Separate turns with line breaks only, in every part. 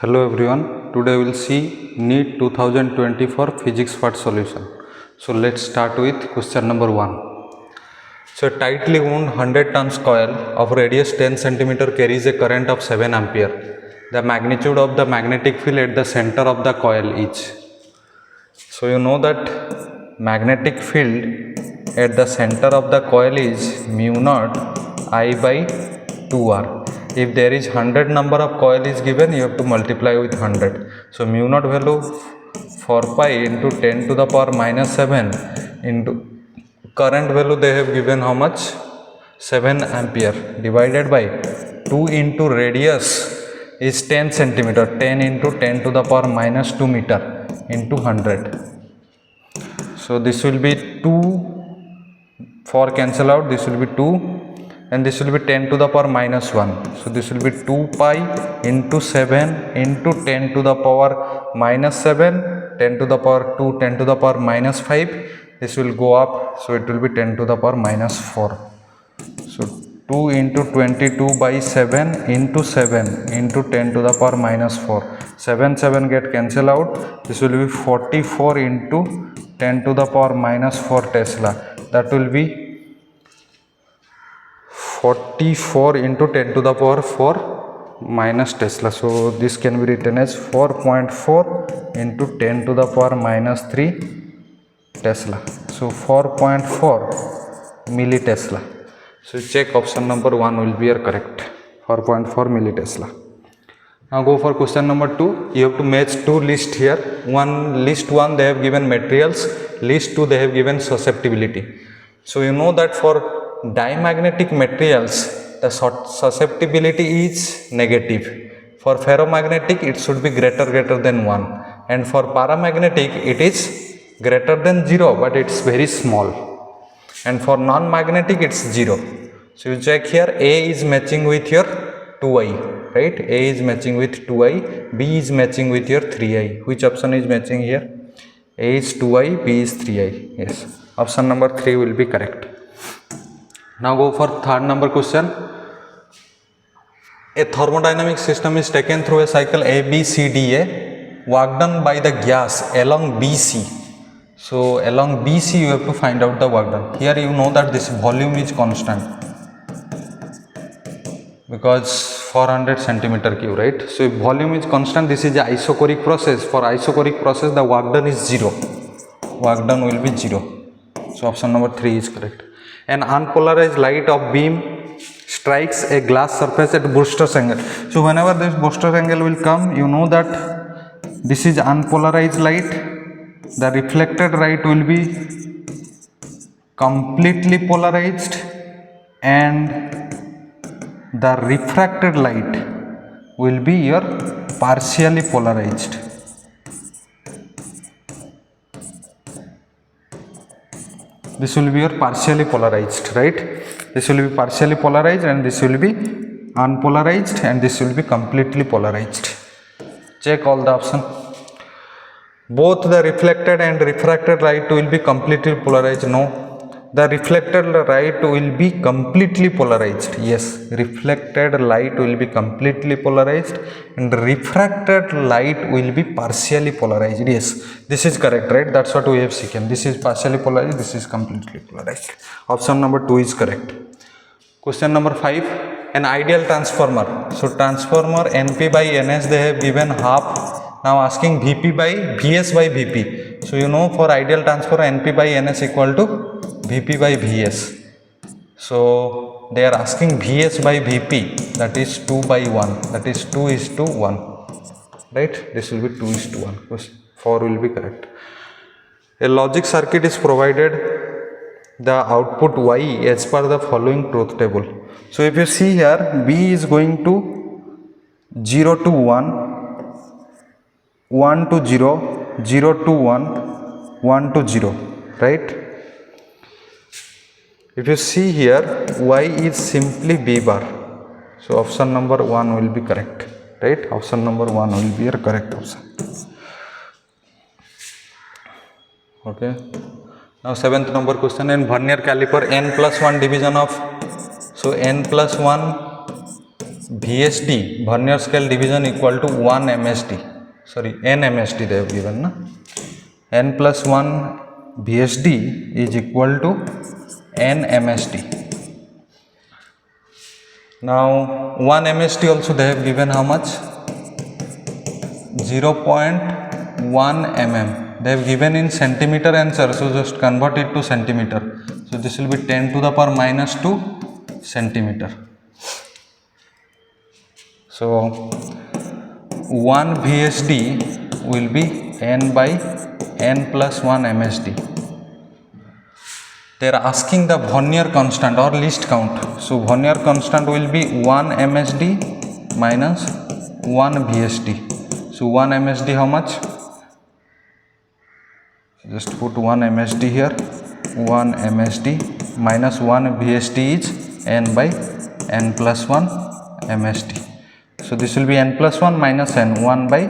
Hello everyone, today we will see Neet 2024 physics part solution. So let's start with question number 1. So a tightly wound 100 tons coil of radius 10 cm carries a current of 7 ampere. The magnitude of the magnetic field at the center of the coil is. So you know that magnetic field at the center of the coil is mu naught I by 2r. If there is 100 number of coil is given, you have to multiply with 100. So mu naught value 4 pi into 10 to the power minus 7 into current value they have given how much? 7 ampere divided by 2 into radius is 10 centimeter, 10 into 10 to the power minus 2 meter into 100. So this will be 2, 4 cancel out, this will be 2 and this will be 10 to the power minus 1. So this will be 2 pi into 7 into 10 to the power minus 7, 10 to the power 2, 10 to the power minus 5. This will go up, so it will be 10 to the power minus 4. So 2 into 22 by 7 into 7 into 10 to the power minus 4. 7 get cancel out. This will be 44 into 10 to the power minus 4 Tesla. That will be 44 into 10 to the power 4 minus Tesla. So this can be written as 4.4 into 10 to the power minus 3 Tesla. So 4.4 milli Tesla. So check option number 1 will be your correct. 4.4 milli Tesla. Now go for question number 2. You have to match two lists here. List 1 they have given materials, list 2 they have given susceptibility. So you know that for diamagnetic materials the susceptibility is negative. For ferromagnetic it should be greater than 1, and for paramagnetic it is greater than 0 but it's very small, and for non-magnetic it's 0. So you check here, A is matching with your 2i, right? A is matching with 2i, B is matching with your 3i. Which option is matching here? A is 2i, B is 3i. Yes, option number 3 will be correct. Now go for third number question. A thermodynamic system is taken through a cycle ABCDA, work done by the gas along BC. So along BC you have to find out the work done. Here you know that this volume is constant because 400 centimeter cube, right? So if volume is constant, this is the isochoric process. For isochoric process the work done is 0. Work done will be 0. So option number 3 is correct. An unpolarized light of beam strikes a glass surface at Brewster's angle. So whenever this Brewster's angle will come, you know that this is unpolarized light. The reflected light will be completely polarized and the refracted light will be your partially polarized. This will be your partially polarized, right? This will be partially polarized and this will be unpolarized and this will be completely polarized. Check all the option. Both the reflected and refracted light will be completely polarized. No. The reflected light will be completely polarized. Yes, reflected light will be completely polarized and refracted light will be partially polarized. Yes, this is correct, right? That's what we have seen. This is partially polarized, this is completely polarized. Option number 2 is correct. Question number 5. An ideal transformer. So transformer NP by NS they have given half. Now asking VP by VS by VP. So you know for ideal transformer NP by NS equal to VP by VS. So they are asking VS by VP, that is 2 by 1, that is 2 is to 1, right? This will be 2 is to 1. 4 will be correct. A logic circuit is provided the output Y as per the following truth table. So if you see here, B is going to 0 to 1, 1 to 0, 0 to 1, 1 to 0, right? If you see here, Y is simply B bar. So option number 1 will be correct, right? Option number 1 will be your correct option. Okay. Now 7th number question. In vernier caliper, n plus 1 division of, so n plus 1 VSD, Vernier scale division, equal to 1 MSD. Sorry, n MSD they have given, na? N plus 1 VSD is equal to n MSD. Now 1 MSD also they have given how much? 0.1 mm. They have given in centimeter answer, so just convert it to centimeter. So this will be 10 to the power minus 2 centimeter. So 1 VSD will be n by n plus 1 MSD. They are asking the Vernier constant or least count. So Vernier constant will be 1 MSD minus 1 VSD. So 1 MSD how much? Just put 1 MSD here. 1 MSD minus 1 VSD is n by n plus 1 MSD. So this will be n plus 1 minus n, 1 by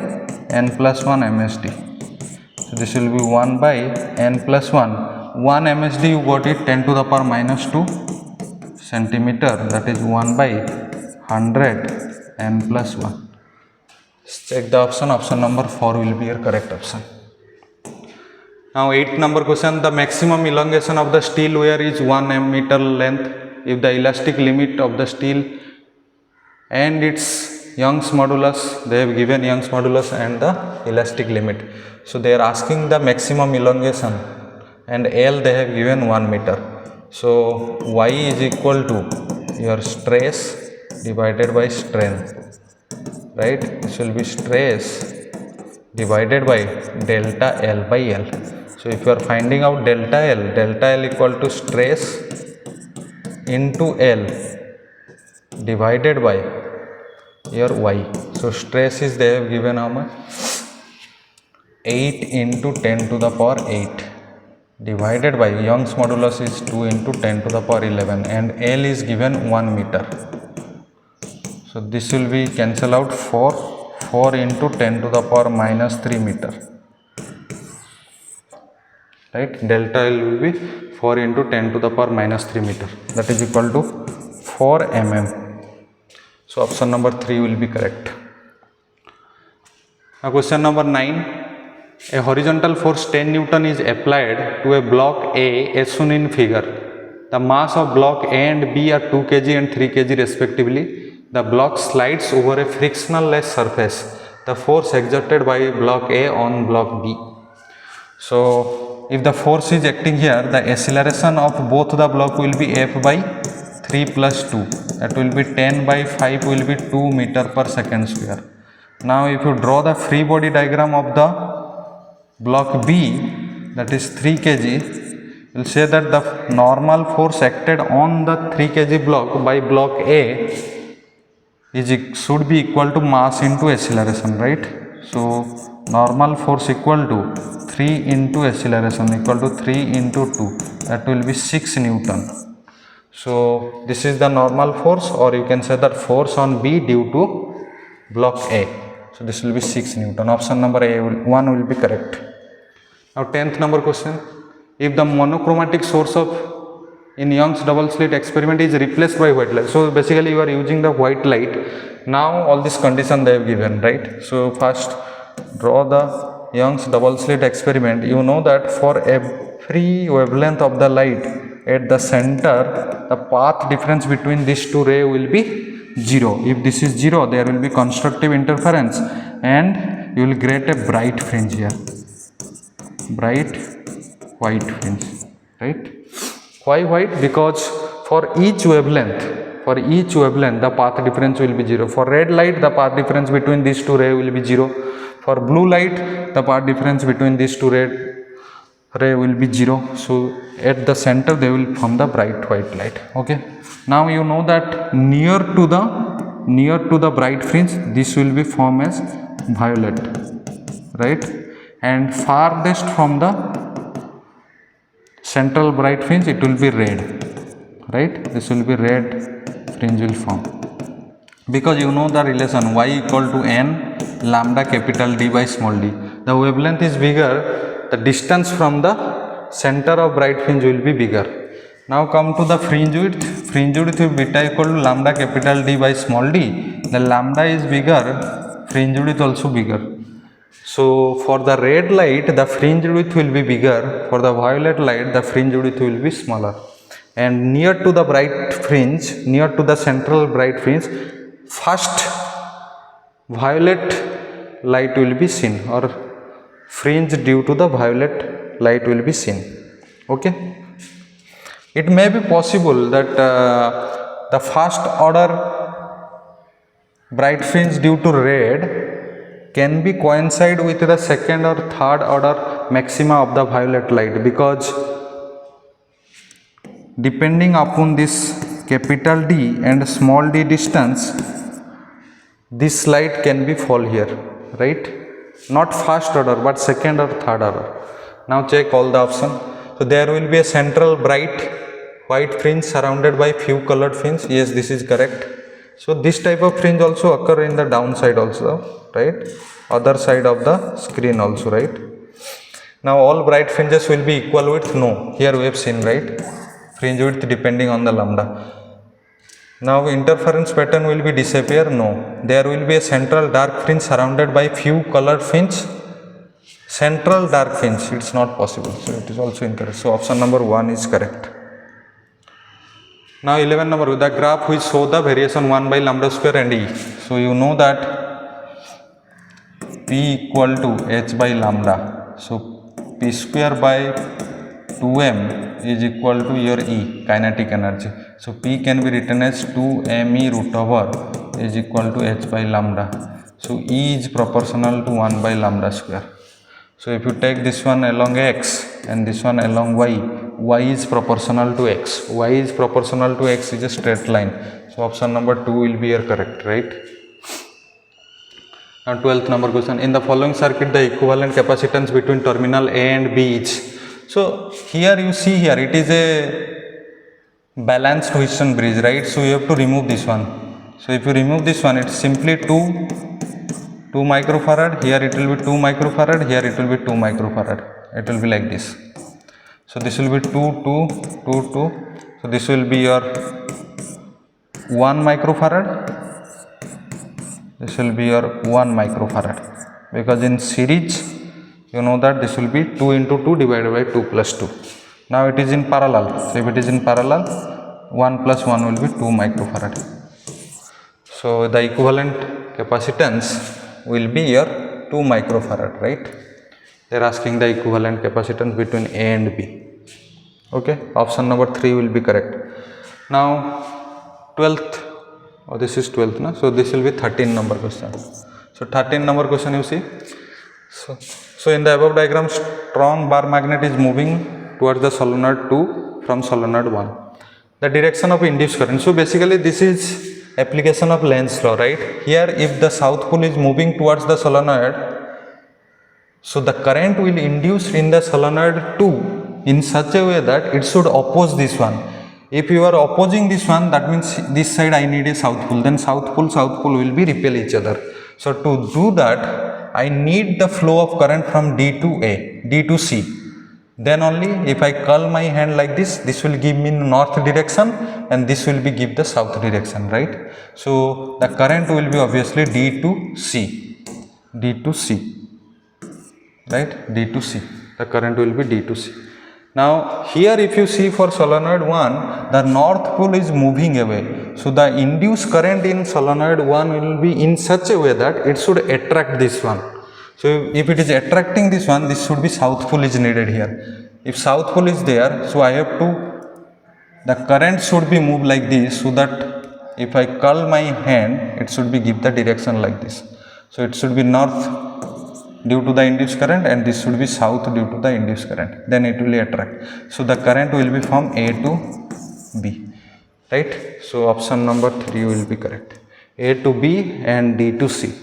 n plus 1 MSD. So this will be 1 by n plus 1. 1 MSD you got it 10 to the power minus 2 centimeter, that is 1 by 100 n plus 1. Check the option, option number 4 will be your correct option. Now 8th number question, the maximum elongation of the steel wire is 1 meter length if the elastic limit of the steel and its Young's modulus, they have given Young's modulus and the elastic limit. So they are asking the maximum elongation and L they have given 1 meter. So Y is equal to your stress divided by strain, right? This will be stress divided by delta L by L. So if you are finding out delta L equal to stress into L divided by your Y. So stress is they have given how much? 8 into 10 to the power 8 divided by Young's modulus is 2 into 10 to the power 11 and L is given 1 meter. So this will be cancel out 4 into 10 to the power minus 3 meter. Right, delta L will be 4 into 10 to the power minus 3 meter, that is equal to 4 mm. So option number 3 will be correct. Now question number 9. A horizontal force 10 Newton is applied to a block A as shown in figure. The mass of block A and B are 2 kg and 3 kg respectively. The block slides over a frictionless surface. The force exerted by block A on block B. So if the force is acting here, the acceleration of both the block will be F by 3 plus 2. That will be 10 by 5 will be 2 meter per second square. Now if you draw the free body diagram of the block B, that is 3 kg, you will say that the normal force acted on the 3 kg block by block A should be equal to mass into acceleration, right? So normal force equal to 3 into acceleration equal to 3 into 2, that will be 6 Newton. So this is the normal force, or you can say that force on B due to block A. So this will be 6 Newton. Option number A1 will be correct. Now 10th number question. If the monochromatic source of in Young's double slit experiment is replaced by white light. So basically you are using the white light. Now all this condition they have given, right? So first draw the Young's double slit experiment. You know that for every wavelength of the light at the center, the path difference between these two rays will be 0. If this is 0, there will be constructive interference and you will get a bright fringe here. Bright white fringe, right? Why white? Because for each wavelength, the path difference will be 0. For red light, the path difference between these two rays will be 0. For blue light, the path difference between these two rays will be 0. So at the center they will form the bright white light. Okay. Now you know that near to the bright fringe, this will be formed as violet, right? And farthest from the central bright fringe, it will be red, right? This will be red fringe will form, because you know the relation y equal to n lambda capital D by small d. The wavelength is bigger, the distance from the center of bright fringe will be bigger. Now come to the fringe width. Fringe width will beta equal to lambda capital D by small d. The lambda is bigger, fringe width also bigger. So for the red light, the fringe width will be bigger. For the violet light, the fringe width will be smaller. And near to the bright fringe, near to the central bright fringe, first violet light will be seen, or fringe due to the violet light will be seen. Okay. It may be possible that the first order bright fringe due to red can be coincide with the second or third order maxima of the violet light, because depending upon this capital D and small d distance, this light can be fall here, right? Not first order but second or third order. Now check all the option. So there will be a central bright white fringe surrounded by few colored fringe. Yes, this is correct. So this type of fringe also occur in the downside also, right? Other side of the screen also, right? Now all bright fringes will be equal width? No. Here we have seen, right? Fringe width depending on the lambda. Now interference pattern will be disappear? No. There will be a central dark fringe surrounded by few colored fringe. Central dark fringe, it's not possible. So it is also incorrect. So option number 1 is correct. Now 11 number, the graph which show the variation 1 by lambda square and E. So you know that P equal to H by lambda. So P square by 2m is equal to your E, kinetic energy. So P can be written as 2me root over is equal to H by lambda. So E is proportional to 1 by lambda square. So if you take this one along x and this one along y is proportional to x. Y is proportional to x is a straight line. So option number 2 will be your correct, right? Now 12th number question. In the following circuit, the equivalent capacitance between terminal A and B is. So here you see here it is a balanced Wheatstone bridge, right? So you have to remove this one. So if you remove this one, it's simply 2 microfarad. Here it will be 2 microfarad. Here it will be 2 microfarad. It will be like this. So this will be 2, 2, 2, 2. So this will be your 1 microfarad. This will be your 1 microfarad. Because in series, you know that this will be 2 into 2 divided by 2 plus 2. Now it is in parallel. So if it is in parallel, 1 plus 1 will be 2 microfarad. So the equivalent capacitance will be your 2 microfarad, right? They are asking the equivalent capacitance between A and B. Okay, option number 3 will be correct. Now 12th, this is 12th, na? So this will be 13 number question. So 13 number question you see. So in the above diagram, strong bar magnet is moving towards the solenoid 2 from solenoid 1. The direction of induced current. So basically this is application of Lenz's law, right? Here if the south pole is moving towards the solenoid, so the current will induce in the solenoid 2 in such a way that it should oppose this one. If you are opposing this one, that means this side I need a south pole, then south pole will be repel each other. So to do that, I need the flow of current from D to A, D to C. Then only if I curl my hand like this will give me north direction and this will be give the south direction, right? So the current will be obviously D to C, D to C, right? D to C, the current will be D to C. Now here if you see for solenoid 1, the north pole is moving away. So the induced current in solenoid 1 will be in such a way that it should attract this one. So if it is attracting this one, this should be south pole is needed here. If south pole is there, so I have to, the current should be moved like this, so that if I curl my hand, it should be give the direction like this. So it should be north due to the induced current and this should be south due to the induced current. Then it will attract. So the current will be from A to B, right? So option number 3 will be correct. A to B and D to C.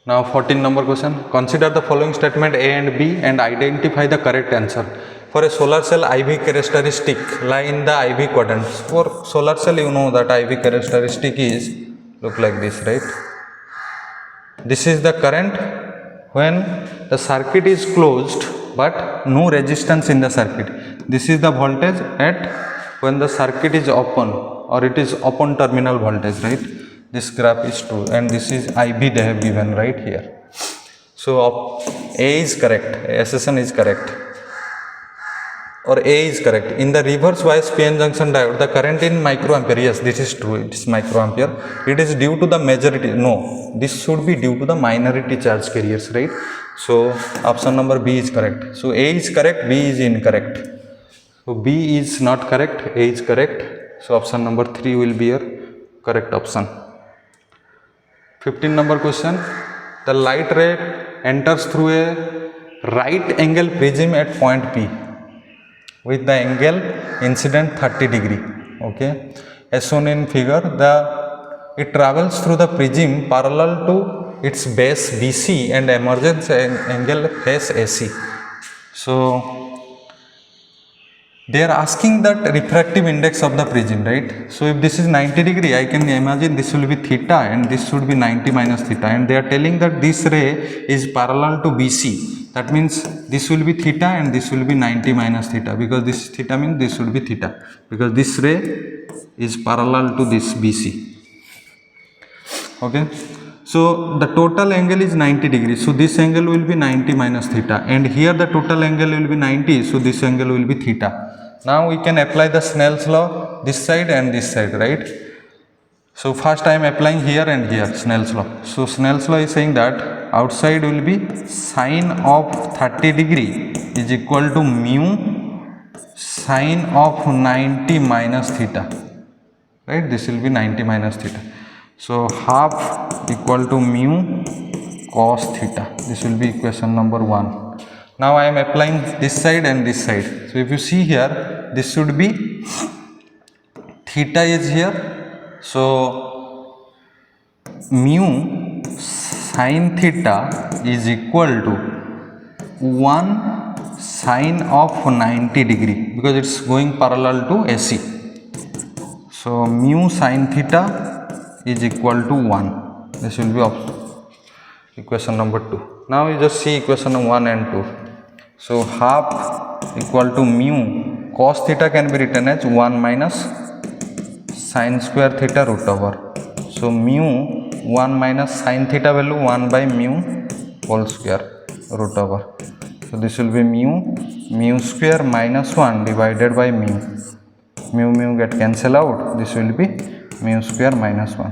Now 14 number question. Consider the following statement A and B and identify the correct answer. For a solar cell, IV characteristic lie in the IV quadrants. For solar cell, you know that IV characteristic is look like this, right? This is the current when the circuit is closed but no resistance in the circuit. This is the voltage at when the circuit is open, or it is open terminal voltage, right? This graph is true, and this is IB they have given right here. So A is correct, SSN is correct, or A is correct. In the reverse bias PN junction diode, the current in microampere, yes, this is true, it is microampere. It is due to the majority, no, this should be due to the minority charge carriers, right? So option number B is correct. So A is correct, B is incorrect. So B is not correct, A is correct. So option number 3 will be your correct option. 15 number question. The light ray enters through a right angle prism at point P with the angle incident 30 degree. Okay, as shown in figure, it travels through the prism parallel to its base BC and emergence angle phase AC. So they are asking that refractive index of the prism, right? So if this is 90 degree, I can imagine this will be theta and this should be 90 minus theta, and they are telling that this ray is parallel to BC. That means this will be theta and this will be 90 minus theta, because this theta means this should be theta, because this ray is parallel to this BC. Okay, so the total angle is 90 degrees, so this angle will be 90 minus theta, and here the total angle will be 90, so this angle will be theta. Now we can apply the Snell's law this side and this side, right? So first I am applying here and here Snell's law. So Snell's law is saying that outside will be sine of 30 degree is equal to mu sine of 90 minus theta, right? This will be 90 minus theta. So half equal to mu cos theta. This will be equation number 1. Now I am applying this side and this side. So if you see here, this should be theta is here. So mu sin theta is equal to 1 sine of 90 degree, because it is going parallel to AC. So mu sin theta is equal to 1. This will be equation number 2. Now you just see equation 1 and 2. So half equal to mu cos theta can be written as 1 minus sin square theta root over. So mu 1 minus sin theta value 1 by mu whole square root over. So this will be mu square minus 1 divided by mu get cancel out. This will be mu square minus 1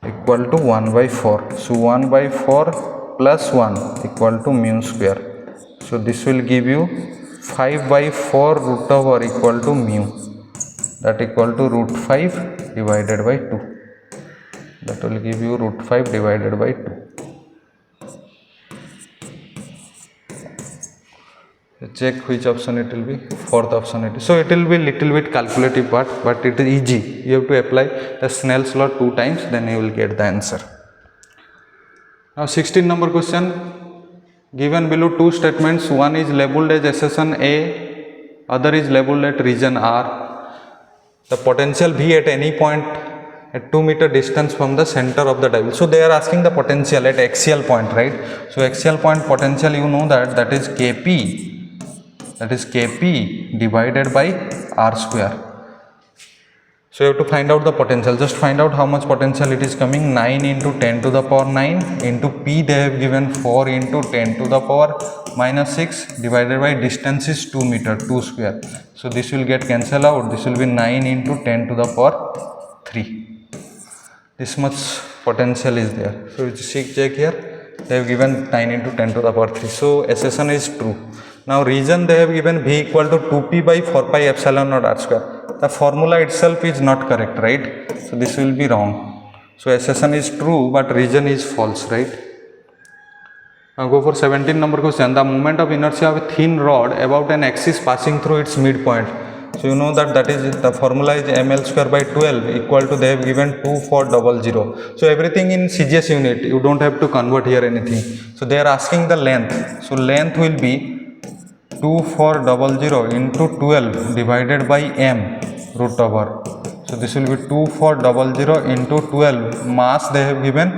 equal to 1 by 4. So 1 by 4 plus 1 equal to mu square. So this will give you 5 by 4 root over equal to mu, that equal to root 5 divided by 2. That will give you root 5 divided by 2. Check which option it will be. Fourth option it is. So it will be little bit calculative part, but it is easy. You have to apply the Snell's law 2 times, then you will get the answer. Now 16 number question. Given below 2 statements, one is labeled as SSN A, other is labeled at region R. The potential V at any point at 2 meter distance from the center of the dipole. So they are asking the potential at axial point, right? So axial point potential, you know that is Kp, that is Kp divided by R square. So you have to find out the potential. Just find out how much potential it is coming. 9 into 10 to the power 9 into P they have given 4 into 10 to the power minus 6 divided by distance is 2 meter, 2 square. So this will get cancelled out. This will be 9 into 10 to the power 3. This much potential is there. So you check here. They have given 9 into 10 to the power 3. So SSN is true. Now region they have given V equal to 2P by 4 pi epsilon naught R square. The formula itself is not correct, right? So this will be wrong. So SSN is true, but region is false, right? Now go for 17 number question. The moment of inertia of a thin rod about an axis passing through its midpoint. So you know that is the formula is ml square by 12 equal to they have given 2400. So everything in CGS unit, you don't have to convert here anything. So they are asking the length. So length will be 2400 into 12 divided by m root over. So this will be 2400 into 12. Mass they have given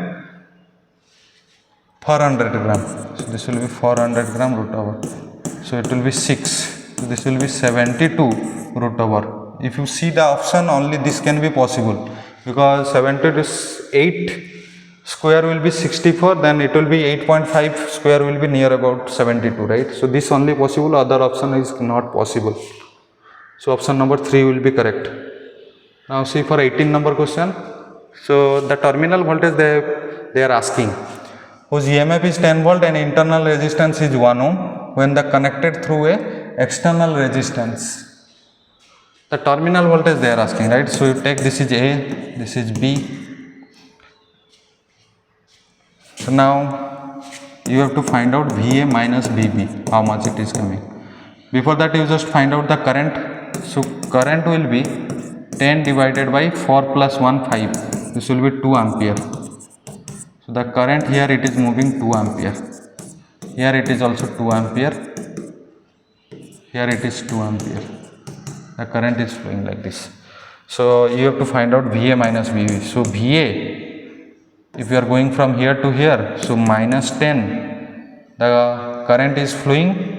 400 gram. So this will be 400 gram root over. So it will be 6. So this will be 72 root over. If you see the option, only this can be possible, because 72 is 8 square will be 64, then it will be 8.5 square will be near about 72, right? So this only possible, other option is not possible. So option number 3 will be correct. Now see for 18 number question. So the terminal voltage they are asking, whose EMF is 10 volt and internal resistance is 1 ohm when the connected through a external resistance. The terminal voltage they are asking, right? So you take, this is A, this is B. So now you have to find out VA minus VB, how much it is coming. Before that you just find out the current. So current will be 10 divided by 4 plus 1, 5. This will be 2 ampere. So the current here, it is moving 2 ampere. Here it is also 2 ampere. Here it is 2 ampere. The current is flowing like this. So you have to find out VA minus VB. So VA, if you are going from here to here, so minus 10, the current is flowing,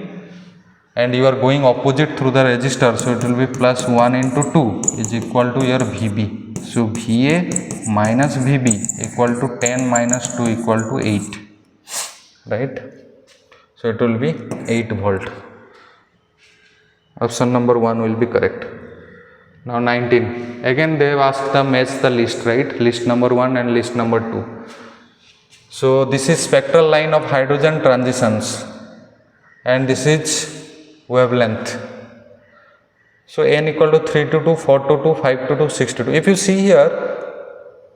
and you are going opposite through the resistor, so it will be plus 1 into 2 is equal to your VB. So VA minus VB equal to 10 minus 2 equal to 8, right? So it will be 8 volt. Option number 1 will be correct. Now 19, again they have asked the match the list, right? List number 1 and list number 2. So this is spectral line of hydrogen transitions, and this is wavelength. So n equal to 3 to 2, 4 to 2, 5 to 2, 6 to 2. If you see here,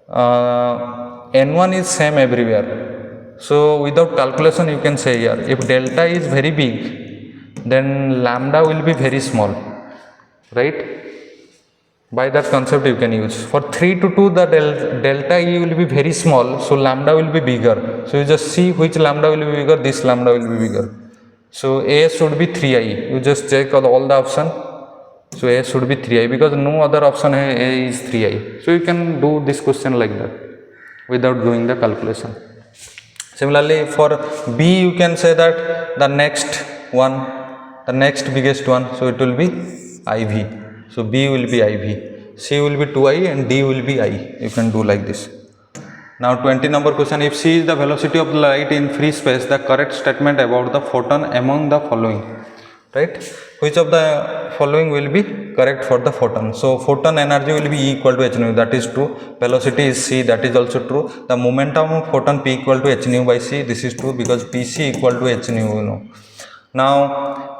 n1 is same everywhere. So without calculation you can say here, if delta is very big, then lambda will be very small, right? By that concept you can use. For 3 to 2, the delta E will be very small, so lambda will be bigger. So you just see which lambda will be bigger, this lambda will be bigger. So A should be 3i. You just check all the option. So A should be 3i, because no other option A is 3i. So you can do this question like that without doing the calculation. Similarly for B, you can say that the next one, the next biggest one, so it will be IV. So B will be IV, C will be 2i, and D will be I. You can do like this. Now 20 number question, if C is the velocity of light in free space, the correct statement about the photon among the following, right? Which of the following will be correct for the photon? So photon energy will be E equal to h nu, that is true. Velocity is c, that is also true. The momentum of photon P equal to h nu by c, this is true, because Pc equal to h nu, you know. Now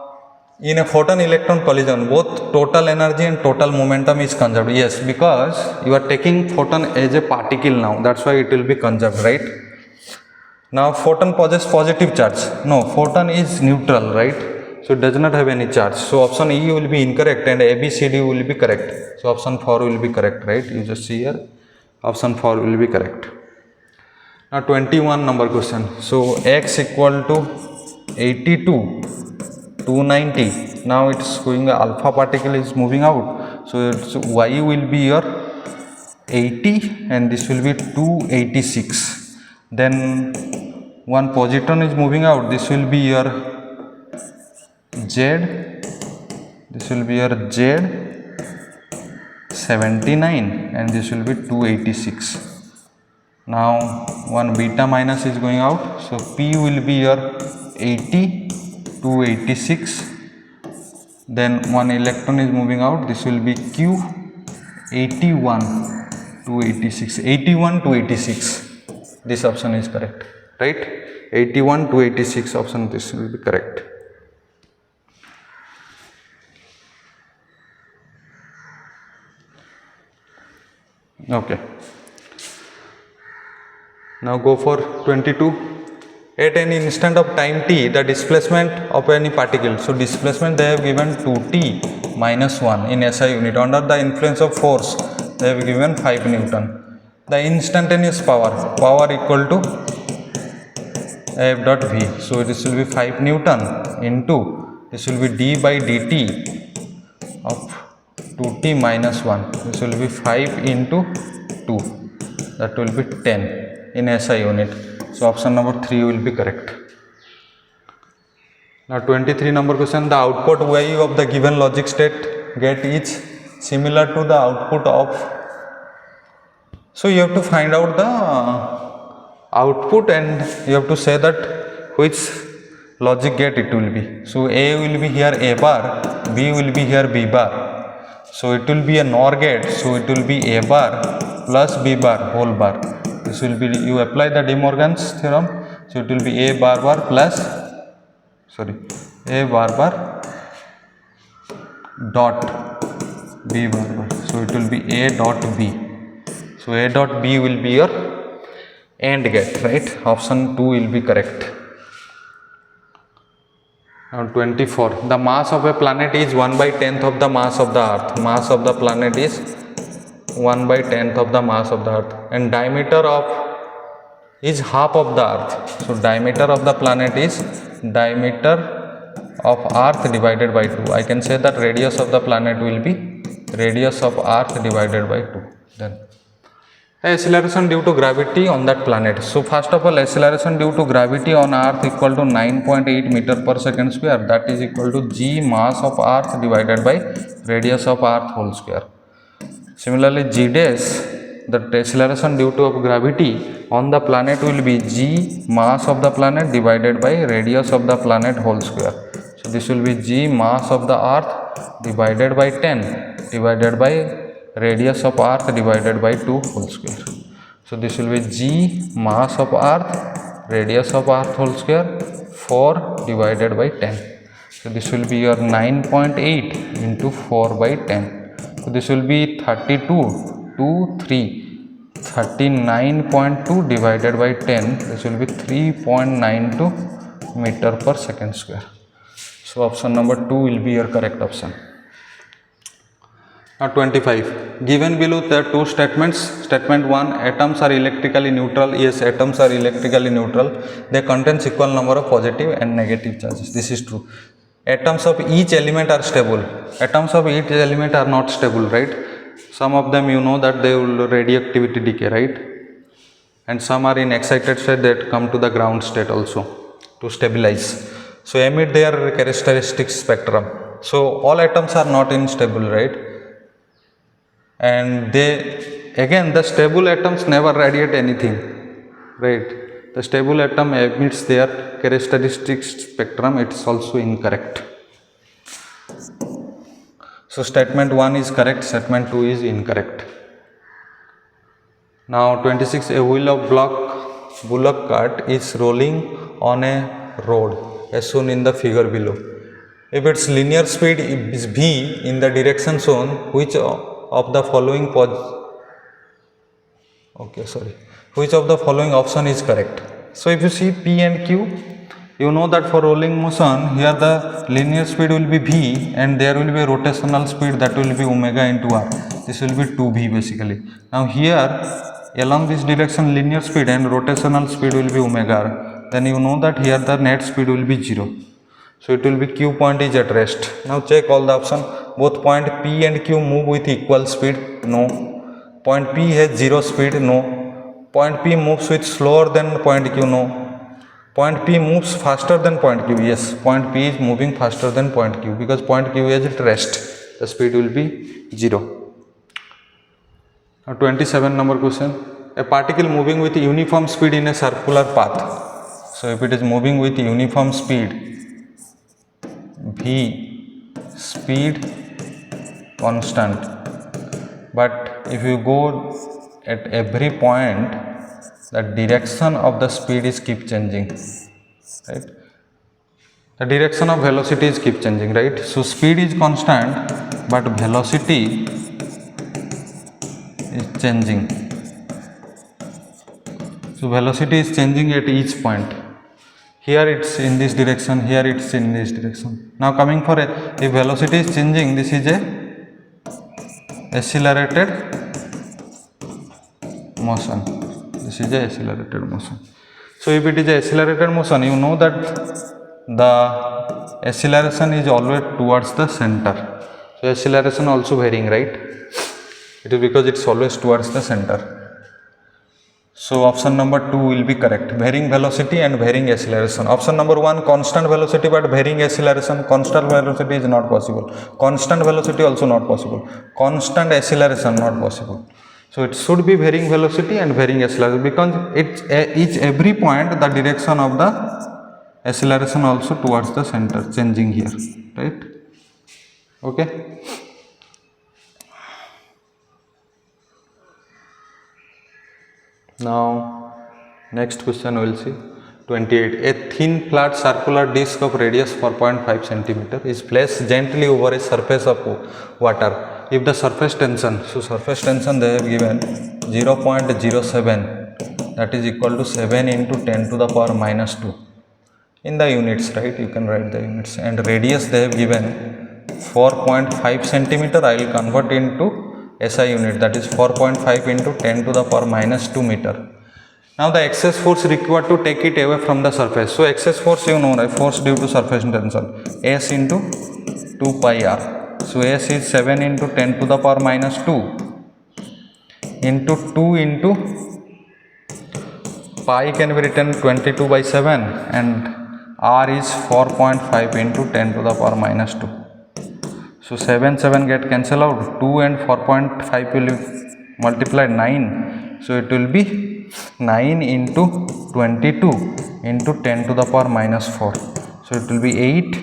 in a photon electron collision, both total energy and total momentum is conserved. Yes, because you are taking photon as a particle now, that's why it will be conserved, right? Now photon possesses positive charge. No, photon is neutral, right? So it does not have any charge. So option E will be incorrect, and A, B, C, D will be correct. So option 4 will be correct, right? You just see here, option 4 will be correct. Now 21 number question. So x equal to 82, 290. Now it's going, alpha particle is moving out, so it's y will be your 80 and this will be 286. Then one positron is moving out, this will be your z, this will be your z 79 and this will be 286. Now one beta minus is going out, so p will be your 80, 286. Then one electron is moving out, this will be q 81, 286, 81 to 86. This option is correct, right? 81 to 86 option, this will be correct. Okay. Now go for 22. At an instant of time t, the displacement of any particle. So displacement they have given 2t minus 1 in SI unit. Under the influence of force, they have given 5 Newton. The instantaneous power equal to F dot V. So this will be 5 Newton into, this will be d by dt of 2t minus 1. This will be 5 into 2. That will be 10 in SI unit. So option number 3 will be correct. Now 23 number question, the output value of the given logic state gate is similar to the output of. So you have to find out the output and you have to say that which logic gate it will be. So A will be here A bar, B will be here B bar. So it will be a NOR gate, so it will be A bar plus B bar whole bar. This will be, you apply the De Morgan's theorem, so it will be A bar bar plus, sorry, A bar bar dot B bar bar. So it will be A dot B. So A dot B will be your AND gate, right? Option 2 will be correct. Now 24. The mass of a planet is 1/10th of the mass of the earth. Mass of the planet is 1/10th of the mass of the earth, and diameter of is half of the earth. So diameter of the planet is diameter of earth divided by 2. I can say that radius of the planet will be radius of earth divided by 2. Then acceleration due to gravity on that planet. So first of all, acceleration due to gravity on earth equal to 9.8 meter per second square, that is equal to g mass of earth divided by radius of earth whole square. Similarly, g dash, the acceleration due to gravity on the planet will be g mass of the planet divided by radius of the planet whole square. So this will be g mass of the earth divided by 10 divided by radius of earth divided by 2 whole square. So this will be g mass of earth radius of earth whole square 4 divided by 10. So this will be your 9.8 into 4 by 10. So this will be 39.2 divided by 10. This will be 3.92 meter per second square. So option number 2 will be your correct option. Now 25. Given below there are two statements. Statement 1, atoms are electrically neutral. Yes, atoms are electrically neutral. They contain equal number of positive and negative charges. This is true. Atoms of each element are stable. Atoms of each element are not stable, right? Some of them you know that they will radioactivity decay, right? And some are in excited state that come to the ground state also to stabilize. So emit their characteristic spectrum. So all atoms are not unstable, right? And they, again, the stable atoms never radiate anything, right? The stable atom emits their characteristic spectrum. It is also incorrect. So statement 1 is correct, statement 2 is incorrect. Now 26, a wheel of bullock cart is rolling on a road as shown in the figure below. If its linear speed is v in the direction shown, which of the following which of the following option is correct? So if you see P and Q, you know that for rolling motion here the linear speed will be v and there will be a rotational speed that will be omega into r. This will be 2v basically. Now here along this direction linear speed and rotational speed will be omega r. Then you know that here the net speed will be 0. So it will be Q point is at rest. Now check all the option. Both point P and Q move with equal speed? No. Point P has 0 speed? No. Point P moves with slower than point Q? No. Point P moves faster than point Q? Yes. Point P is moving faster than point Q because point Q is at rest. The speed will be 0. Now 27 number question. A particle moving with uniform speed in a circular path. So if it is moving with uniform speed, v speed constant, but if you go at every point the direction of the speed is keep changing, right? The direction of velocity is keep changing, right? So speed is constant but velocity is changing. So velocity is changing at each point. Here it's in this direction, here it's in this direction. Now coming for if velocity is changing, this is a accelerated motion. This is a accelerated motion. So if it is a accelerated motion, you know that the acceleration is always towards the center. So acceleration also varying, right? It is because it's always towards the center. So option number 2 will be correct. Varying velocity and varying acceleration. Option number 1 constant velocity but varying acceleration. Constant velocity is not possible. Constant velocity also not possible. Constant acceleration not possible. So it should be varying velocity and varying acceleration, because each every point the direction of the acceleration also towards the center changing here, right? Okay. Now next question we will see. 28. A thin flat circular disc of radius 4.5 cm is placed gently over a surface of water. If the surface tension, so surface tension they have given 0.07, that is equal to 7 into 10 to the power minus 2 in the units, right? You can write the units. And radius they have given 4.5 centimeter. I will convert into SI unit, that is 4.5 into 10 to the power minus 2 meter. Now the excess force required to take it away from the surface. So excess force you know, right? Force due to surface tension, S into 2 pi r. So S is 7 into 10 to the power minus 2 into 2 into pi can be written 22 by 7 and r is 4.5 into 10 to the power minus 2. So 7 get cancel out, 2 and 4.5 will multiply 9. So it will be 9 into 22 into 10 to the power minus 4. So it will be 8,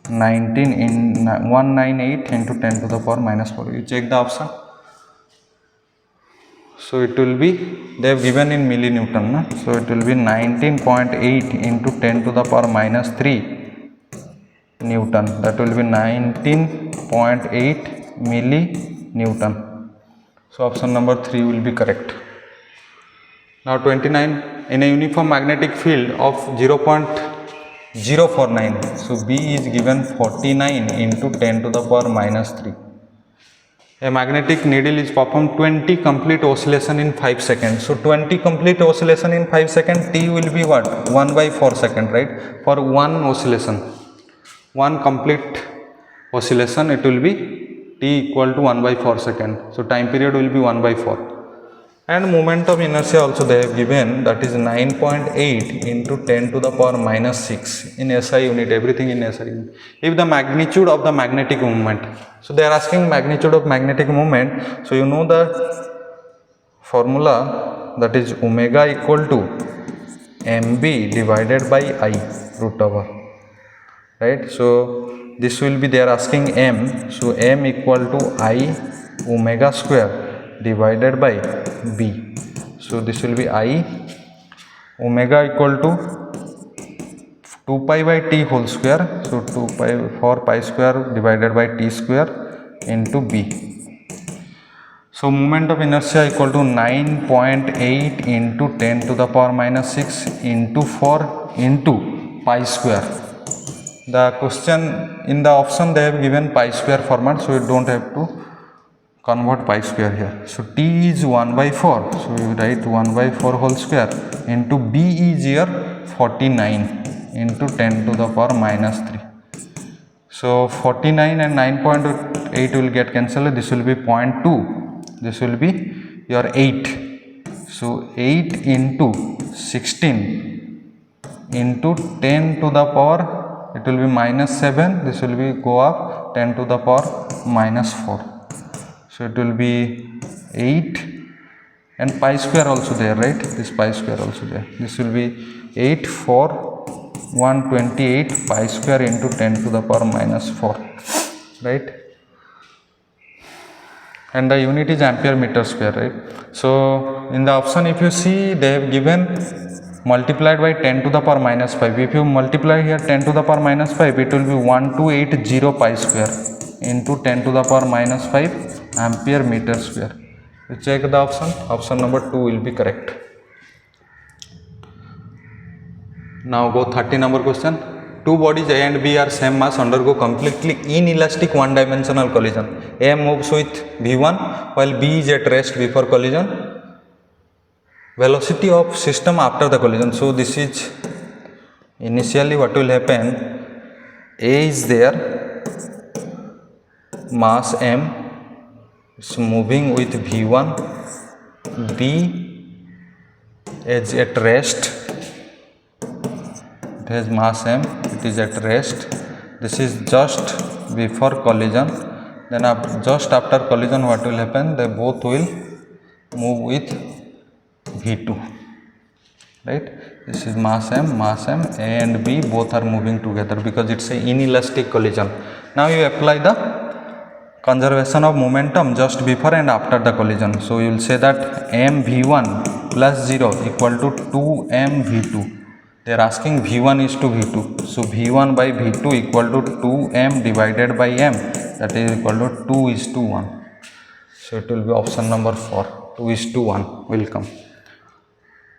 19 in 198 into 10 to the power minus 4. You check the option. So it will be, they have given in millinewton, na? So it will be 19.8 into 10 to the power minus 3 Newton. That will be 19.8 millinewton. So option number 3 will be correct. Now 29. In a uniform magnetic field of 0.049, so B is given 49 into 10 to the power minus 3. A magnetic needle is performed 20 complete oscillation in 5 seconds. So 20 complete oscillation in 5 seconds, T will be what? 1 by 4 second, right? For one oscillation, one complete oscillation, it will be T equal to 1 by 4 second. So time period will be 1 by 4. And moment of inertia also they have given, that is 9.8 into 10 to the power minus 6 in SI unit, everything in SI unit. If the magnitude of the magnetic moment, so they are asking magnitude of magnetic moment. So you know the formula, that is omega equal to mb divided by I root over, right? So this will be, they are asking m, so m equal to I omega square divided by b. So this will be I omega equal to 2 pi by t whole square. So 2 pi 4 pi square divided by t square into b. So moment of inertia equal to 9.8 into 10 to the power minus 6 into 4 into pi square. The question in the option they have given pi square format, so you don't have to convert pi square here. So T is 1 by 4. So you write 1 by 4 whole square into B is here 49 into 10 to the power minus 3. So 49 and 9.8 will get cancelled. This will be 0.2. This will be your 8. So 8 into 16 into 10 to the power, it will be minus 7. This will be go up 10 to the power minus 4. So it will be 8 and pi square also there, right? This pi square also there. This will be 8 4 128 pi square into 10 to the power minus 4, right? And the unit is ampere meter square, right? So in the option if you see, they have given multiplied by 10 to the power minus 5. If you multiply here 10 to the power minus 5, it will be 1280 pi square into 10 to the power minus 5 ampere meter square. You check the option number 2 will be correct. Now go 30 number question. Two bodies A and B are same mass undergo completely inelastic one dimensional collision. A moves with V1 while B is at rest before collision. Velocity of system after the collision. So this is initially what will happen. A is there, mass M is moving with V1, B is at rest. It has mass m, it is at rest. This is just before collision. Then just after collision, what will happen? They both will move with v2, right? This is mass m, A and B both are moving together because it's a inelastic collision. Now you apply the conservation of momentum just before and after the collision. So you will say that mv1 plus 0 equal to 2mv2. They are asking v1 is to v2. So v1 by v2 equal to 2m divided by m, that is equal to 2 is to 1. So it will be option number 4, 2 is to 1 will come.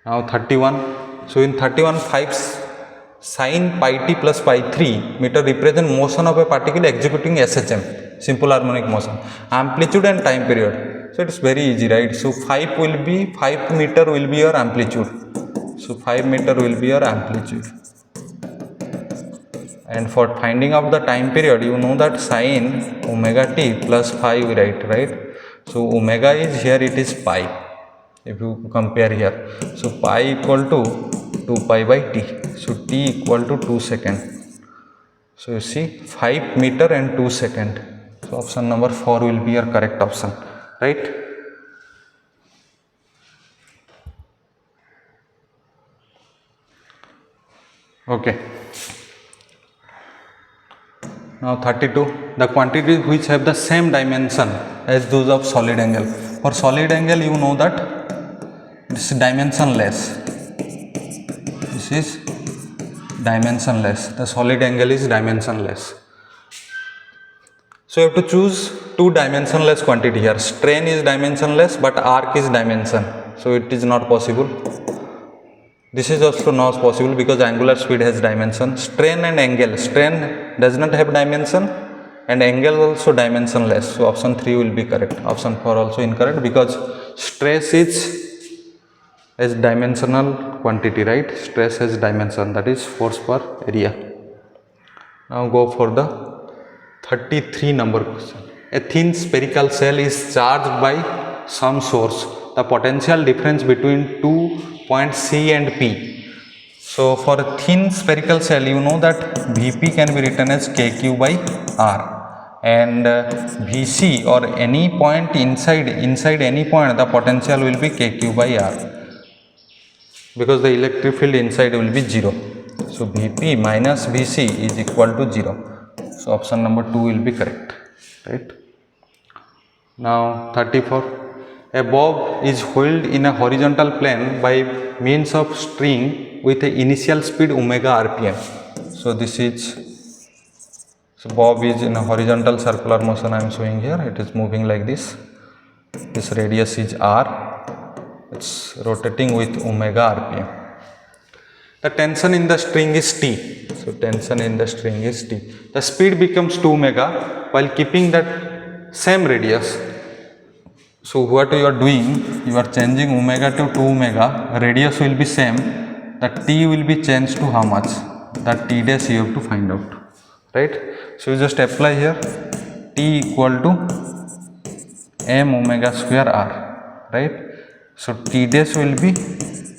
Now 31. So in 31, 5 sin pi t plus pi 3 meter represent motion of a particle executing SHM, simple harmonic motion, amplitude and time period. So it is very easy, right? So 5 meter will be your amplitude. So 5 meter will be your amplitude. And for finding out the time period, you know that sin omega t plus phi we write, right? So omega is here, it is pi. If you compare here, so pi equal to 2 pi by t, so t equal to 2 second. So you see 5 meter and 2 second. So option number 4 will be your correct option, right? Okay. Now 32, the quantities which have the same dimension as those of solid angle. For solid angle, you know that this is dimensionless. This is dimensionless. The solid angle is dimensionless. So you have to choose two dimensionless quantity here. Strain is dimensionless, but arc is dimension. So it is not possible. This is also not possible because angular speed has dimension. Strain and angle. Strain does not have dimension and angle also dimensionless. So option 3 will be correct. Option 4 also incorrect because stress is as dimensional quantity, right? Stress has dimension, that is force per area. Now go for the 33 number question. A thin spherical cell is charged by some source. The potential difference between 2 points C and P. So for a thin spherical cell, you know that Vp can be written as Kq by R, and Vc or any point inside any point, the potential will be Kq by R, because the electric field inside will be 0. So Vp minus Vc is equal to 0. So option number 2 will be correct, right? Now 34. A bob is held in a horizontal plane by means of string with a initial speed omega rpm. So this is, so bob is in a horizontal circular motion. I am showing here. It is moving like this. This radius is r. It's rotating with omega rpm. The tension in the string is T. So tension in the string is T. The speed becomes 2 omega while keeping that same radius. So what you are doing, you are changing omega to 2 omega, radius will be same, the T will be changed to how much? That T dash you have to find out, right? So you just apply here, T equal to m omega square r, right? So T dash will be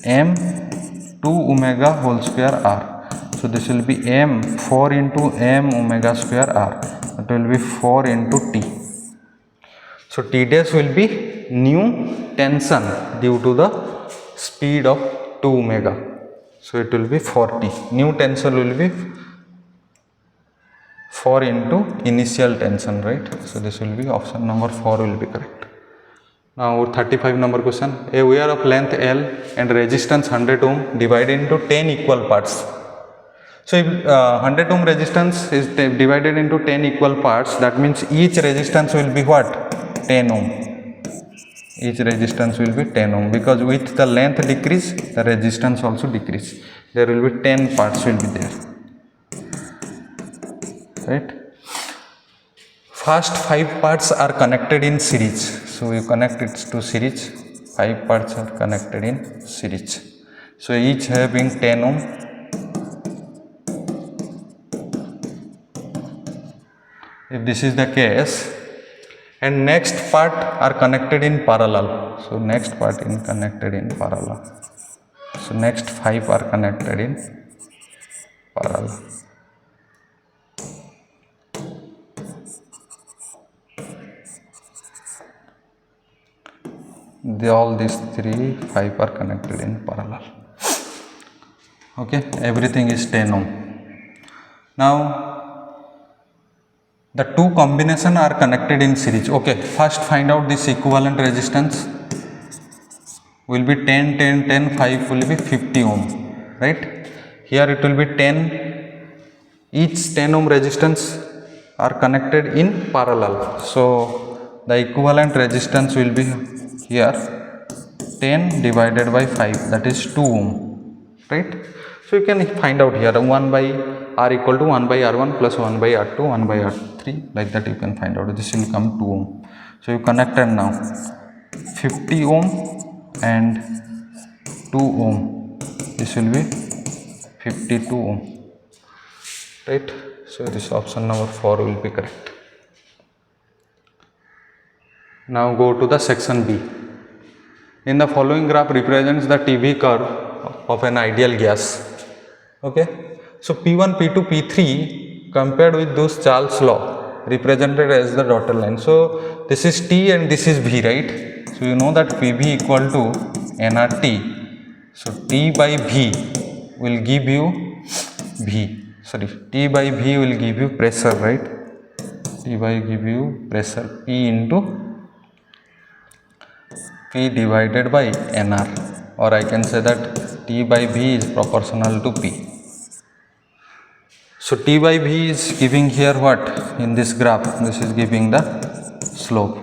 m 2 omega whole square r. So this will be m 4 into m omega square r. It will be 4 into T. So T dash will be new tension due to the speed of 2 omega. So it will be 40. New tension will be 4 into initial tension, right? So this will be option number 4 will be correct. Now 35 number question. A wire of length L and resistance 100 ohm divided into 10 equal parts. So if 100 ohm resistance is divided into 10 equal parts, that means each resistance will be what? 10 ohm. Each resistance will be 10 ohm, because with the length decrease, the resistance also decrease. There will be 10 parts will be there, right? First 5 parts are connected in series. So you connect it to series. 5 parts are connected in series. So each having 10 ohm. If this is the case, and next part are connected in parallel. So next part is connected in parallel. So next 5 are connected in parallel. All these 5 are connected in parallel. Okay, everything is 10 ohm. Now the two combination are connected in series. Okay, first find out this equivalent resistance. Will be 10, 10, 10, 5 will be 50 ohm, right? Here it will be 10, each 10 ohm resistance are connected in parallel. So the equivalent resistance will be here 10 divided by 5, that is 2 ohm, right? So you can find out here 1 by R equal to 1 by R1 plus 1 by R2, 1 by R3, like that you can find out. This will come 2 ohm. So you connected now 50 ohm and 2 ohm. This will be 52 ohm, right? So this option number 4 will be correct. Now go to the section B. In the following graph represents the TV curve of an ideal gas. Okay, so P1, P2, P3 compared with those Charles law represented as the dotted line. So this is T and this is V, right? So you know that PV equal to nRT. So T by V will give you T by V will give you pressure, right? T by give you pressure P into P divided by nR, or I can say that T by V is proportional to P. So T by V is giving here what? In this graph, this is giving the slope.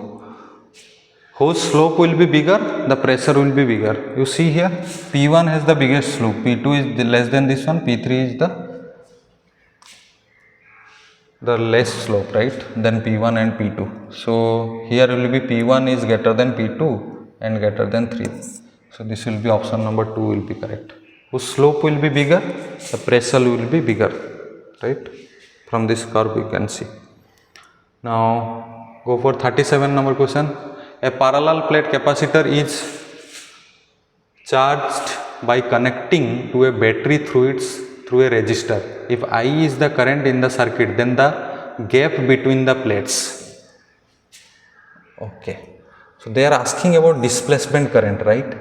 Whose slope will be bigger? The pressure will be bigger. You see here, P1 has the biggest slope, P2 is less than this one, P3 is the less slope, right, than P1 and P2. So here will be P1 is greater than P2 and greater than 3. So this will be option number 2 will be correct. Whose slope will be bigger? The pressure will be bigger, right? From this curve you can see. Now go for 37 number question. A parallel plate capacitor is charged by connecting to a battery through a resistor. If I is the current in the circuit, then the gap between the plates. Okay, so they are asking about displacement current, right?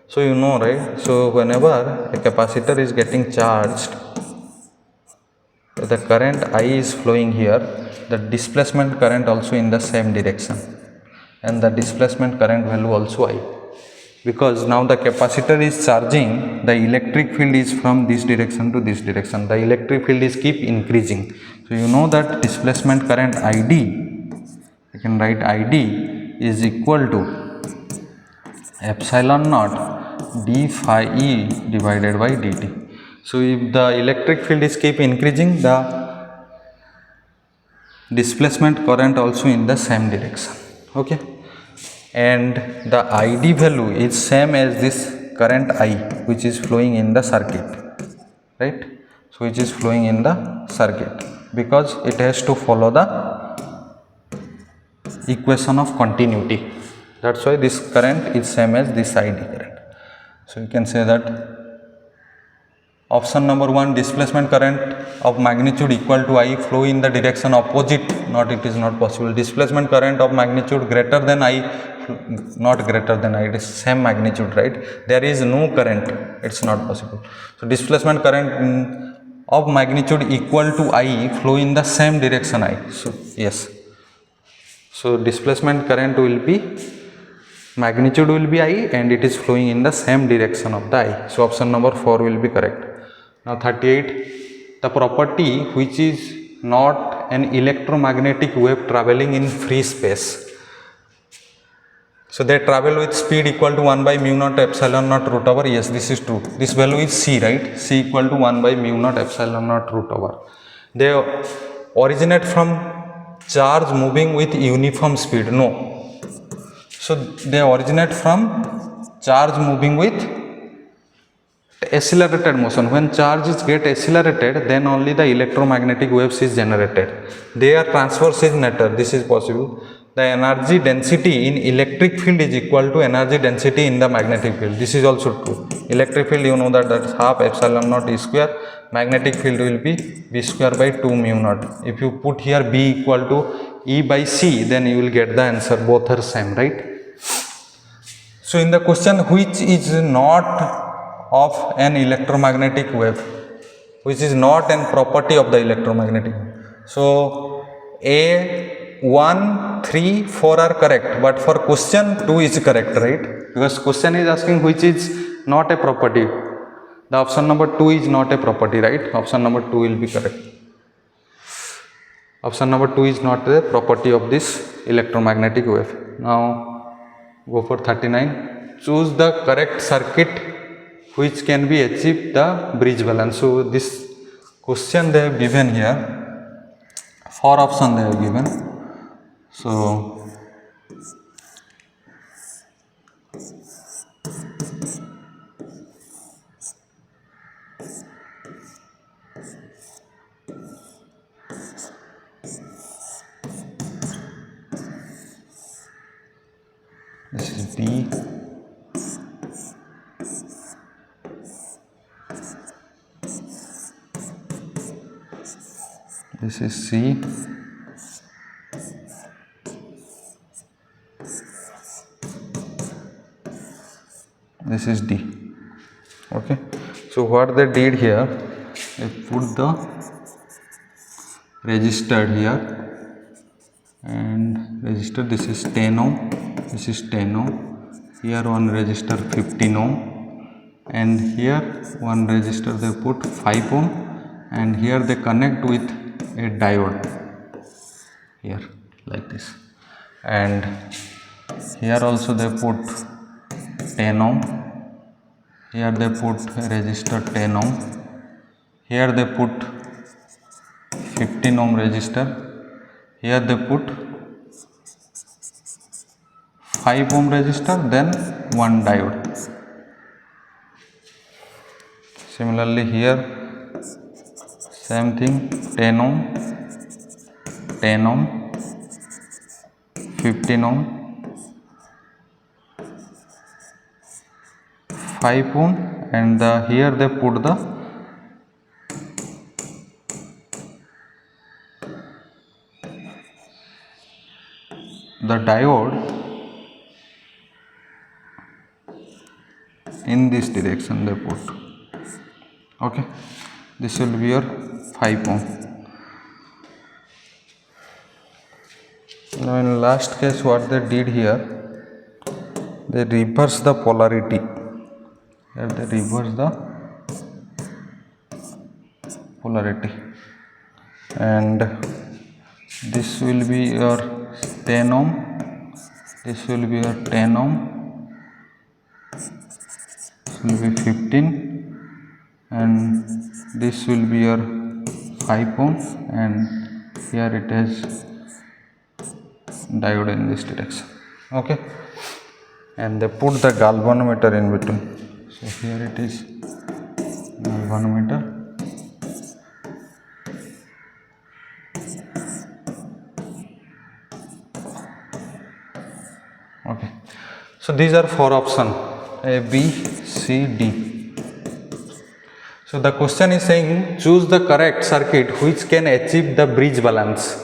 So you know, right? So whenever a capacitor is getting charged, the current I is flowing here, the displacement current also in the same direction, and the displacement current value also I. Because now the capacitor is charging, the electric field is from this direction to this direction. The electric field is keep increasing. So you know that displacement current ID, you can write ID is equal to epsilon naught d phi e divided by dt. So if the electric field is keep increasing, the displacement current also in the same direction. Okay, and the ID value is same as this current I, which is flowing in the circuit, right? So which is flowing in the circuit, because it has to follow the equation of continuity. That's why this current is same as this ID current. So you can say that option number 1, displacement current of magnitude equal to I flow in the direction opposite, not, it is not possible. Displacement current of magnitude greater than I, not greater than I, it is same magnitude, right? There is no current, it's not possible. So displacement current of magnitude equal to I flow in the same direction I. So yes, so displacement current will be, magnitude will be I and it is flowing in the same direction of the I. So option number 4 will be correct. Now 38, the property which is not an electromagnetic wave traveling in free space. So they travel with speed equal to 1 by mu naught epsilon naught root over. Yes, this is true. This value is C, right? C equal to 1 by mu naught epsilon naught root over. They originate from charge moving with uniform speed. No. So they originate from charge moving with accelerated motion. When charges get accelerated, then only the electromagnetic waves is generated. Their transverse is nature, this is possible. the energy density in electric field is equal to energy density in the magnetic field. This is also true. Electric field, you know that that's half epsilon naught E square. Magnetic field will be B square by 2 mu naught. If you put here B equal to E by C, then you will get the answer. Both are same, right? So in the question, which is not of an electromagnetic wave, which is not an property of the electromagnetic wave. So A, 1, 3, 4 are correct, but for question 2 is correct, right? Because question is asking which is not a property. The option number 2 is not a property, right? Option number 2 will be correct. Option number 2 is not a property of this electromagnetic wave. Now go for 39. Choose the correct circuit which can be achieved the bridge balance. So this question they have given here, 4 options they have given. So this is B, this is C, this is D. Okay, so what they did here, they put the resistor here, and resistor, this is 10 ohm, this is 10 ohm, here one resistor 15 ohm, and here one resistor they put 5 ohm, and here they connect with a diode here like this, and here also they put 10 ohm, here they put a resistor 10 ohm, here they put 15 ohm resistor, here they put 5 ohm resistor, then one diode. Similarly here same thing, 10 ohm, 10 ohm, 15 ohm, 5 ohm, and here they put the diode in this direction they put. Okay, this will be your 5 ohm. Now in last case what they did here, they reverse the polarity. Here they reverse the polarity, and this will be your 10 ohm, this will be your 10 ohm, this will be 15, and this will be your 5 ohm, and here it is diode in this direction. Okay, and they put the galvanometer in between. So here it is galvanometer, okay. So these are 4 options, A, B, C, D. So the question is saying choose the correct circuit which can achieve the bridge balance.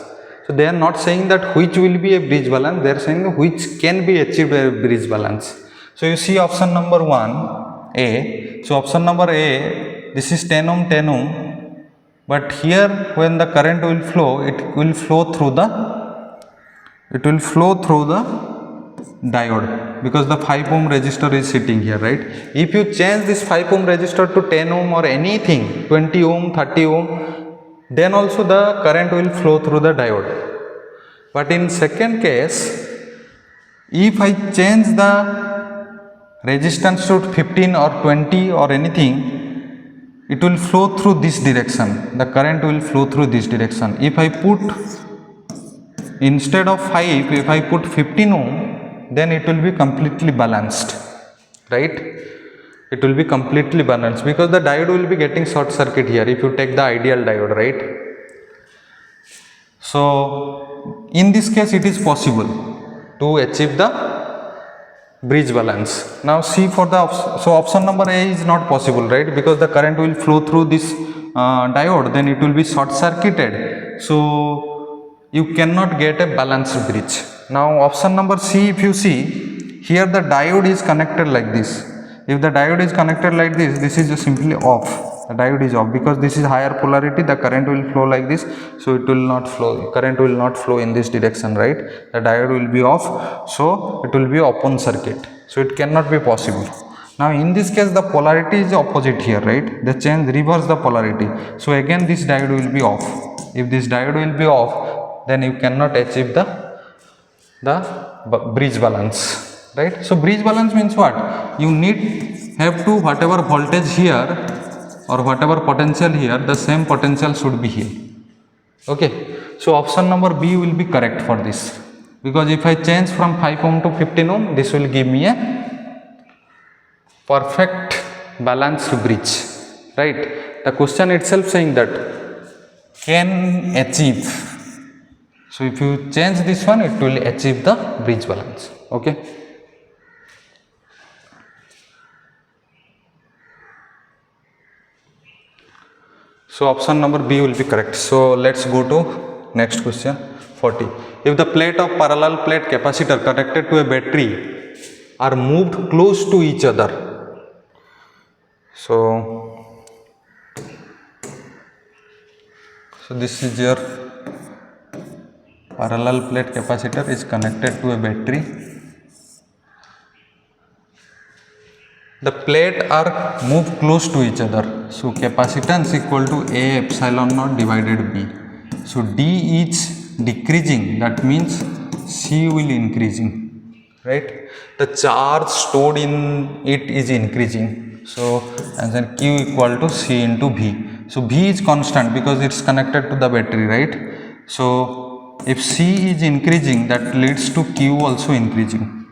So they are not saying that which will be a bridge balance, they are saying which can be achieved a bridge balance. So you see option number 1, A. So option number A, this is 10 ohm, 10 ohm, but here when the current will flow, it will flow through the diode, because the 5 ohm resistor is sitting here, right? If you change this 5 ohm resistor to 10 ohm or anything, 20 ohm, 30 ohm, then also the current will flow through the diode. But in second case, if I change the resistance to 15 or 20 or anything, it will flow through this direction, the current will flow through this direction. If I put, instead of 5, if I put 15 ohm, then it will be completely balanced, right? It will be completely balanced, because the diode will be getting short circuit here if you take the ideal diode, right? So in this case it is possible to achieve the bridge balance. Now see for the so option number A is not possible, right, because the current will flow through this diode, then it will be short circuited, so you cannot get a balanced bridge. Now option number C, if you see here the diode is connected like this. If the diode is connected like this is just simply off. The diode is off because this is higher polarity, the current will flow like this, so it will not flow, current will not flow in this direction, right. The diode will be off, so it will be open circuit, so it cannot be possible. Now in this case the polarity is opposite here, right, the change reverse the polarity, so again this diode will be off. If this diode will be off, then you cannot achieve the bridge balance, right. So bridge balance means what, you need have to whatever voltage here or whatever potential here, the same potential should be here. Okay, so option number B will be correct for this, because if I change from 5 ohm to 15 ohm, this will give me a perfect balanced bridge, right. The question itself saying that can achieve, so if you change this one, it will achieve the bridge balance. Okay. So option number B will be correct. So let's go to next question 40. If the plate of parallel plate capacitor connected to a battery are moved close to each other. So this is your parallel plate capacitor is connected to a battery. The plate are moved close to each other. So capacitance equal to A epsilon naught divided B. So D is decreasing, that means C will increasing, right. The charge stored in it is increasing. So and then Q equal to C into V. So V is constant because it's connected to the battery, right. So if C is increasing, that leads to Q also increasing.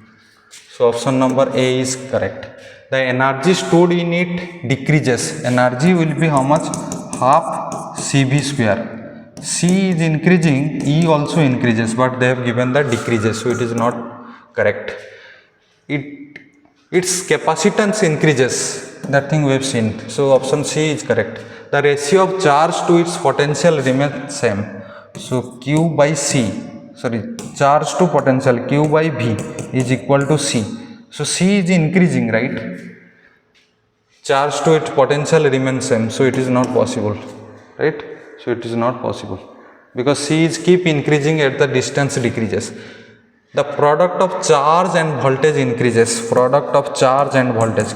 So option number A is correct. The energy stored in it decreases. Energy will be how much? Half CV square. C is increasing, E also increases, but they have given the decreases, so it is not correct. Its capacitance increases, that thing we have seen. So option C is correct. The ratio of charge to its potential remains same. So Q by C, charge to potential Q by V is equal to C. So C is increasing, right? Charge to its potential remains same, so it is not possible, right? So it is not possible because C is keep increasing at the distance decreases. The product of charge and voltage increases. Product of charge and voltage,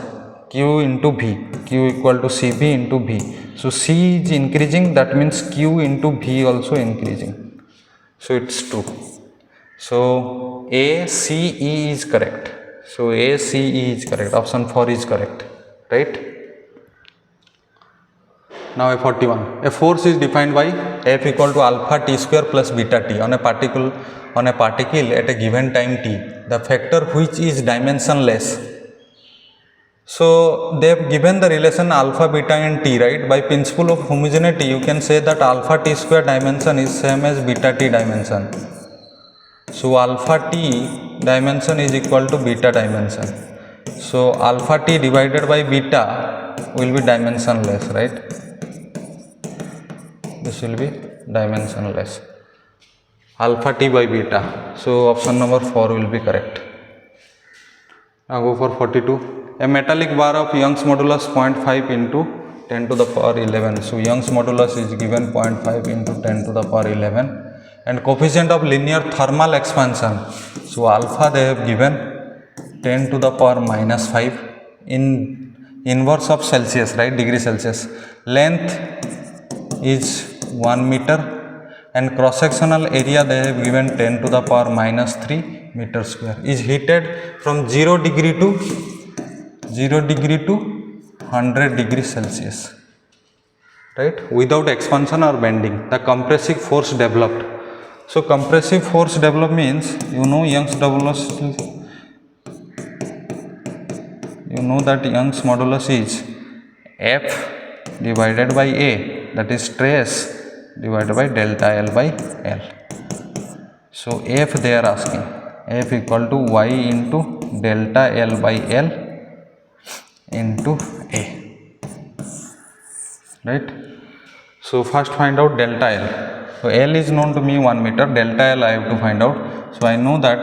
Q into V, Q equal to CV into V. So C is increasing, that means Q into V also increasing. So it's true. So A, C, E is correct. So A, C, E is correct. Option 4 is correct, right? Now A41. A force is defined by F equal to alpha t square plus beta t on a particle at a given time t. The factor which is dimensionless. So they have given the relation alpha, beta and t, right? By principle of homogeneity, you can say that alpha t square dimension is same as beta t dimension. So alpha t dimension is equal to beta dimension. So alpha t divided by beta will be dimensionless, right? This will be dimensionless. Alpha t by beta. So option number 4 will be correct. Now go for 42. A metallic bar of Young's modulus 0.5 into 10 to the power 11. So Young's modulus is given 0.5 into 10 to the power 11. And coefficient of linear thermal expansion. So alpha they have given 10 to the power minus 5 in inverse of Celsius, right? Degree Celsius. Length is 1 meter and cross sectional area they have given 10 to the power minus 3 meter square. Is heated from 0 degree to 100 degree Celsius, right, without expansion or bending. The compressive force developed. So compressive force developed means, you know Young's modulus, Young's modulus is F divided by A, that is stress divided by delta L by L. So f they are asking, f equal to y into delta L by L into A, right? So first find out delta L. So L is known to me 1 meter, delta L I have to find out. So I know that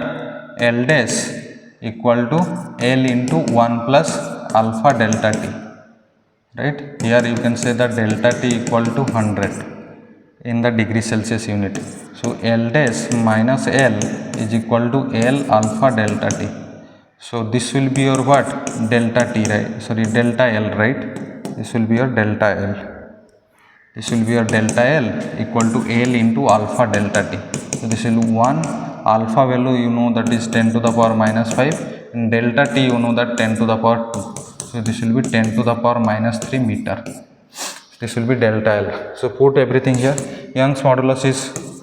L dash equal to L into 1 plus alpha delta t, right? Here you can say that delta t equal to 100 in the degree Celsius unit. So L dash minus L is equal to L alpha delta t. So this will be your what? Delta t, right? Sorry, delta L, right? This will be your delta L. This will be your delta L equal to L into alpha delta t. So this will 1, alpha value you know that is 10 to the power minus 5, and delta t you know that 10 to the power 2. So this will be 10 to the power minus 3 meter. This will be delta L. So put everything here. Young's modulus is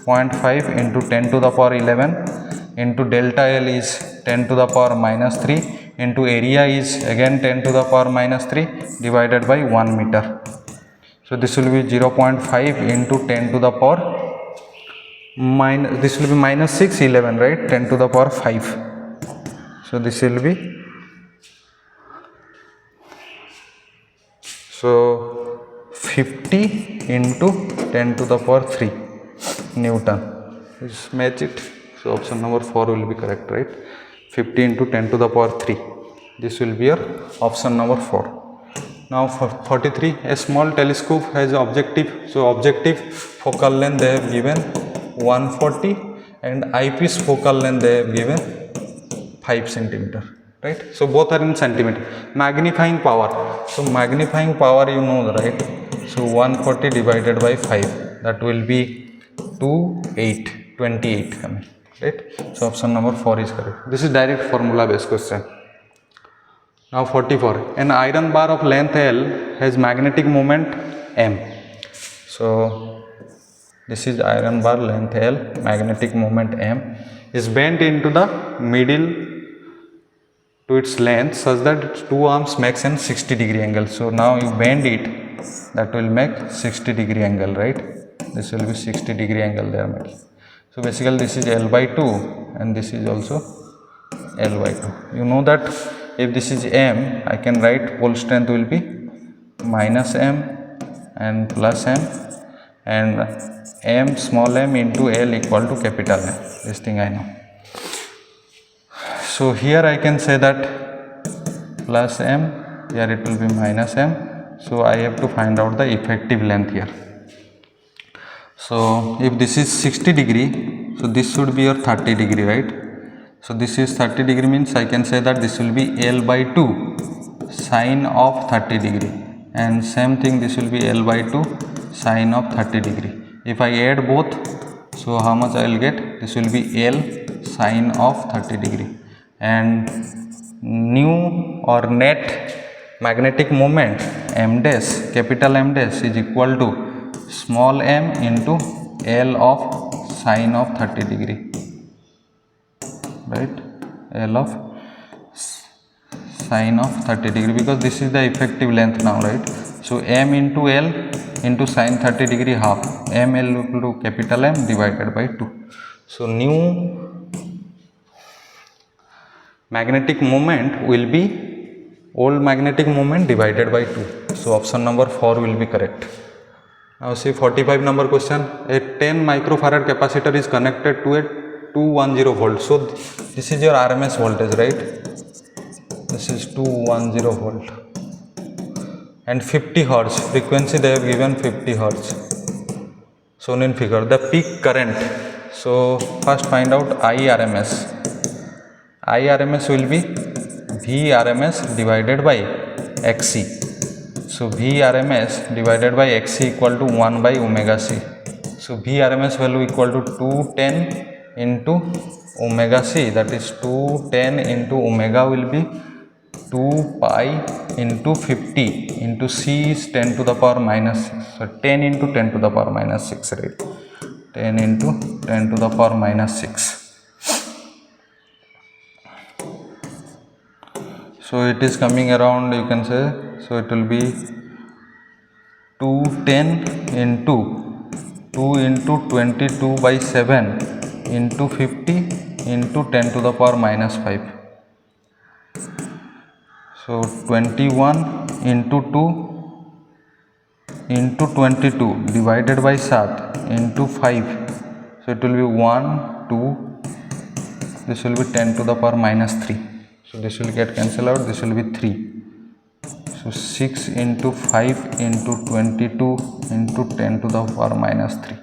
0.5 into 10 to the power 11 into delta L is 10 to the power minus 3 into area is again 10 to the power minus 3 divided by 1 meter. So this will be 0.5 into 10 to the power minus, this will be minus 6, 11, right? 10 to the power 5. So this will be, so 50 into 10 to the power 3 Newton. Just match it. So option number 4 will be correct, right? 50 into 10 to the power 3. This will be your option number 4. Now for 43, a small telescope has objective. So objective focal length they have given 140 and eyepiece focal length they have given 5 centimeter, right? So both are in centimeter. Magnifying power. So magnifying power you know, right? So 140 divided by 5, that will be 28 coming, right? So option number 4 is correct. This is direct formula based question. Now 44, an iron bar of length L has magnetic moment M. So this is iron bar length L, magnetic moment M is bent into the middle to its length such that two arms makes an 60-degree angle. So now you bend it, that will make 60-degree angle, right? This will be 60-degree angle they are making. So basically this is L by 2 and this is also L by 2. You know that if this is M, I can write pole strength will be minus M and plus M, and M small m into L equal to capital M. This thing I know. So here I can say that plus M, here it will be minus M. So I have to find out the effective length here. So if this is 60-degree, so this should be your 30-degree, right? So this is 30-degree means I can say that this will be L by 2 sine of 30-degree, and same thing this will be L by 2 sine of 30-degree. If I add both, so how much I will get? This will be L sine of 30-degree, and new or net magnetic moment M dash, capital M dash is equal to small m into L of sine of 30-degree. Right, L of sine of 30-degree, because this is the effective length now, right? So m into L into sine 30-degree half, m L equal to capital M divided by 2. So new magnetic moment will be old magnetic moment divided by 2. So option number 4 will be correct. Now see 45 number question. A 10 microfarad capacitor is connected to a 210 volt. So this is your RMS voltage, right? This is 210 volt and 50 hertz frequency they have given 50 hertz shown in figure. The peak current. So first find out IRMS. IRMS will be VRMS divided by XC. So VRMS divided by XC equal to 1 by omega C. So VRMS value equal to 210 into omega C, that is 210 into omega will be 2 pi into 50 into C is 10 to the power minus 6. So 10 into 10 to the power minus 6, right? 10 into 10 to the power minus 6. So it is coming around, you can say, so it will be 210 into 2 into 22 by 7 into 50 into 10 to the power minus 5. So 21 into 2 into 22 divided by 7 into 5. So it will be 1, 2, this will be 10 to the power minus 3. So this will get cancelled out, this will be 3. So 6 into 5 into 22 into 10 to the power minus 3.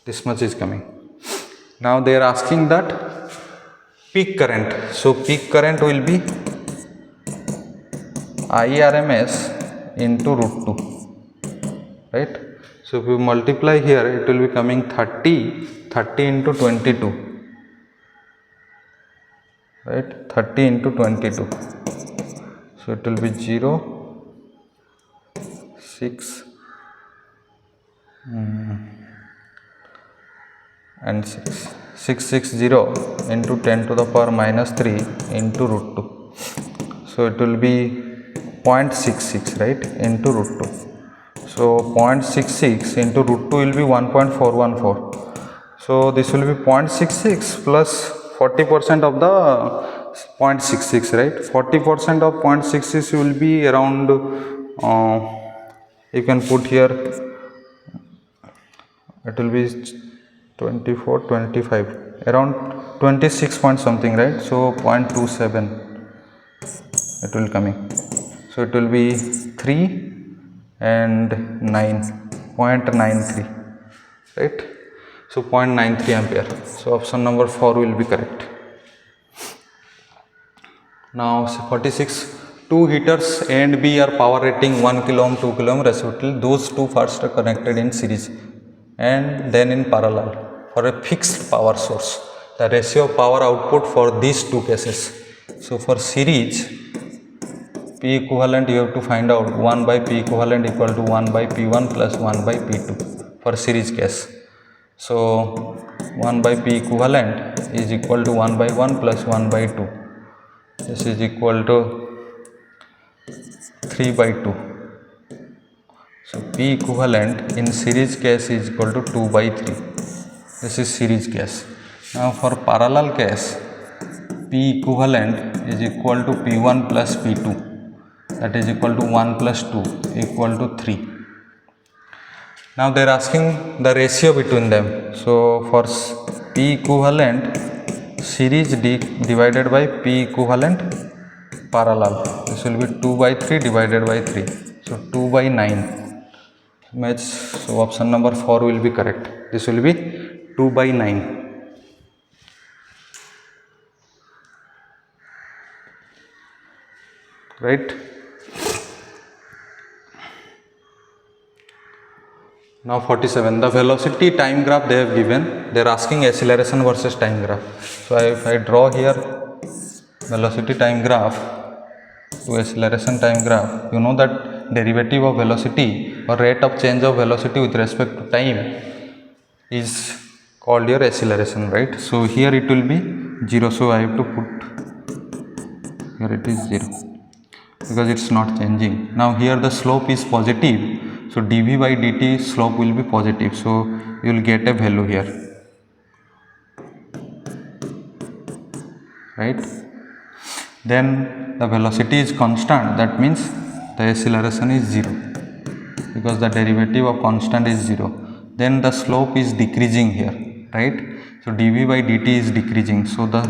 This much is coming. Now they are asking that peak current. So peak current will be IRMS into root 2, right? So if you multiply here, it will be coming 30 into 22, right? 30 into 22. So it will be 0, 6 and 660 into 10 to the power minus 3 into root 2. So it will be 0.66, right, into root 2. So 0.66 into root 2 will be 1.414. So this will be 0.66 plus 40% of the 0.66, right? 40% of 0.66 will be around, you can put here, it will be 24, 25, around 26 point something, right? So 0.27 it will coming. So it will be 3 and 9, 0.93, right? So 0.93 ampere. So option number 4 will be correct. Now 46, two heaters A and B are power rating 1 kilo ohm, 2 kilo ohm respectively. Those two first are connected in series and then in parallel for a fixed power source. The ratio of power output for these two cases. So for series, P equivalent you have to find out 1 by P equivalent equal to 1 by P1 plus 1 by P2 for series case. So 1 by P equivalent is equal to 1 by 1 plus 1 by 2. This is equal to 3 by 2. So P equivalent in series case is equal to 2 by 3. This is series case. Now for parallel case, P equivalent is equal to P1 plus P2, that is equal to 1 plus 2 equal to 3. Now they are asking the ratio between them. So for P equivalent series divided by P equivalent parallel, this will be 2 by 3 divided by 3. So 2 by 9 match. So option number 4 will be correct. This will be 2 by 9, right? Now 47, the velocity time graph they have given, they are asking acceleration versus time graph. So if I draw here velocity time graph to acceleration time graph, you know that derivative of velocity or rate of change of velocity with respect to time is called your acceleration, right? So here it will be 0, so I have to put here it is 0 because it's not changing. Now here the slope is positive, so dv by dt slope will be positive, so you will get a value here, right? Then the velocity is constant, that means the acceleration is 0 because the derivative of constant is 0. Then the slope is decreasing here, right? So dv by dt is decreasing, so the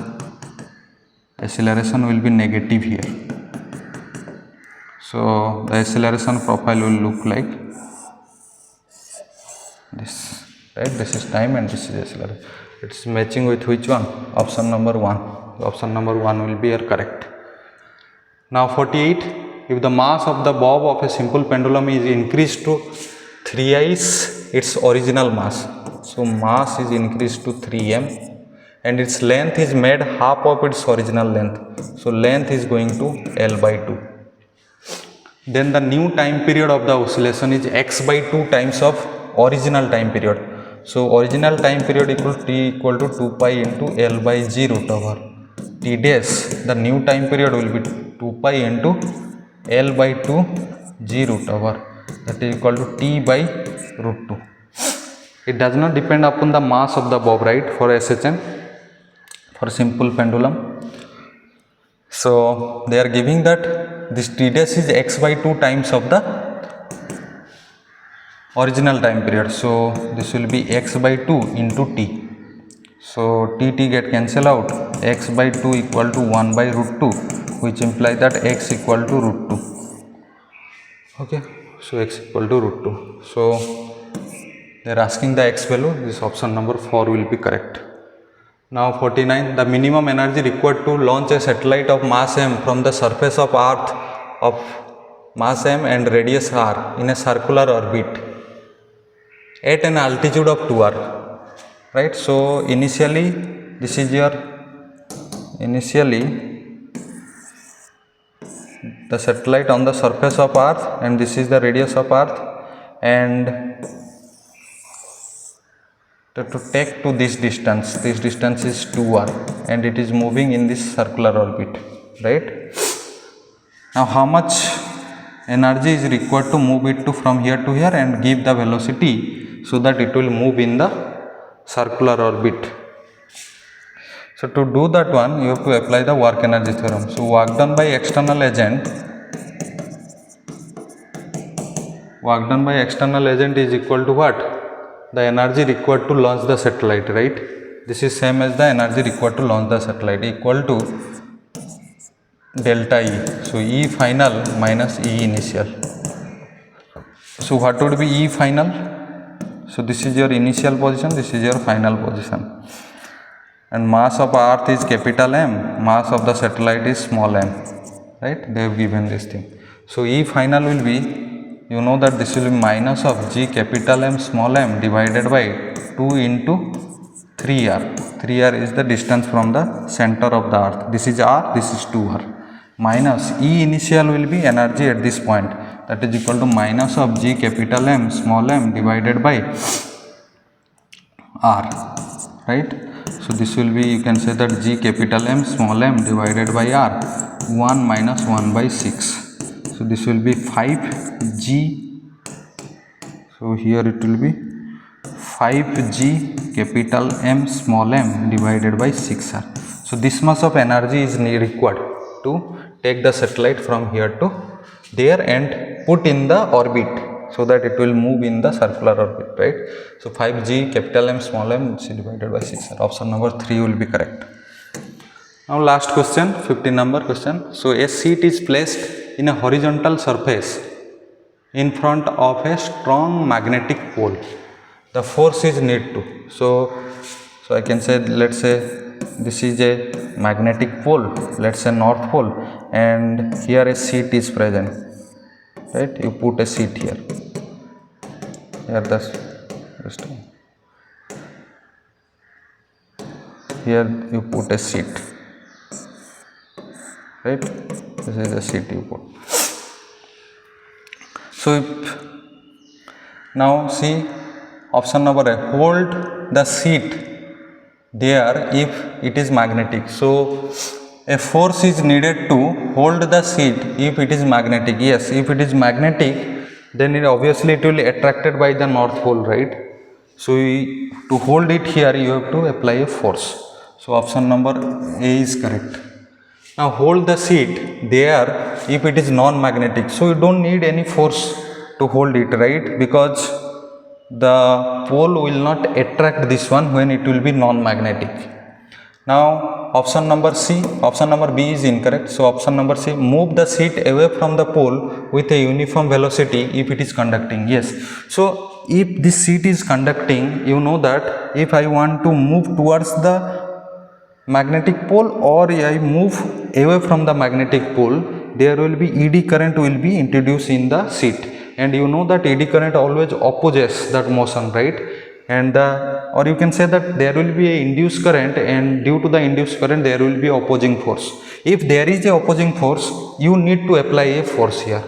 acceleration will be negative here. So the acceleration profile will look like this, right? This is time and this is acceleration. It's matching with which one? Option number 1. Option number 1 will be your correct. Now 48, if the mass of the bob of a simple pendulum is increased to 3x its original mass, so mass is increased to 3m and its length is made half of its original length, so length is going to L by 2. Then the new time period of the oscillation is x by 2 times of original time period. So original time period equal to t equal to 2 pi into L by g root over t dash. The new time period will be 2 pi into L by 2 g root over, that is equal to t by root 2. It does not depend upon the mass of the bob, right, for SHM, for simple pendulum. So they are giving that this t dash is x by 2 times of the original time period. So this will be x by 2 into t. So t get cancel out, x by 2 equal to 1 by root 2, which implies that x equal to root 2. Okay, so x equal to root 2. So they are asking the x value. This option number 4 will be correct. Now 49, the minimum energy required to launch a satellite of mass m from the surface of earth of mass m and radius r in a circular orbit at an altitude of 2r, right. So initially this is your the satellite on the surface of earth, and this is the radius of earth, and to take to this distance is 2r, and it is moving in this circular orbit, right. Now how much energy is required to move it to from here to here and give the velocity so that it will move in the circular orbit. So to do that one, you have to apply the work energy theorem. So work done by external agent is equal to what? The energy required to launch the satellite, right. This is same as the energy required to launch the satellite, equal to delta E. So E final minus E initial. So what would be E final? So this is your initial position, this is your final position, and mass of earth is capital M, mass of the satellite is small m, right. They have given this thing. So E final will be, you know that this will be minus of G capital M small m divided by 2 into 3r. 3r is the distance from the center of the earth. This is r, this is 2r. Minus E initial will be energy at this point, that is equal to minus of G capital M small m divided by r, right. So this will be, you can say that G capital M small m divided by r, 1 minus 1 by 6. So this will be 5G. So here it will be 5G capital M small m divided by 6r. So this much of energy is required to take the satellite from here to there and put in the orbit so that it will move in the circular orbit, right. So 5G capital M small m divided by 6r. Option number 3 will be correct. Now last question, 15 number question. So a seat is placed in a horizontal surface in front of a strong magnetic pole. The force is Neet 2. So I can say, let's say this is a magnetic pole, let's say north pole, and here a seat is present, right. You put a seat here. Here you put a seat, right. This is a seat you put. So if now see option number A, hold the seat there if it is magnetic. So a force is needed to hold the seat if it is magnetic. Yes, if it is magnetic, then obviously it will be attracted by the north pole, right. So to hold it here, you have to apply a force. So option number A is correct. Now hold the seat there if it is non-magnetic. So you don't need any force to hold it, right, because the pole will not attract this one when it will be non-magnetic. Now option number B is incorrect. So option number C, move the seat away from the pole with a uniform velocity if it is conducting. Yes, so if this seat is conducting, you know that if I want to move towards the magnetic pole or I move away from the magnetic pole, there will be eddy current will be introduced in the seat, and you know that eddy current always opposes that motion, right. And or you can say that there will be a induced current, and due to the induced current there will be opposing force. If there is a opposing force, you need to apply a force here,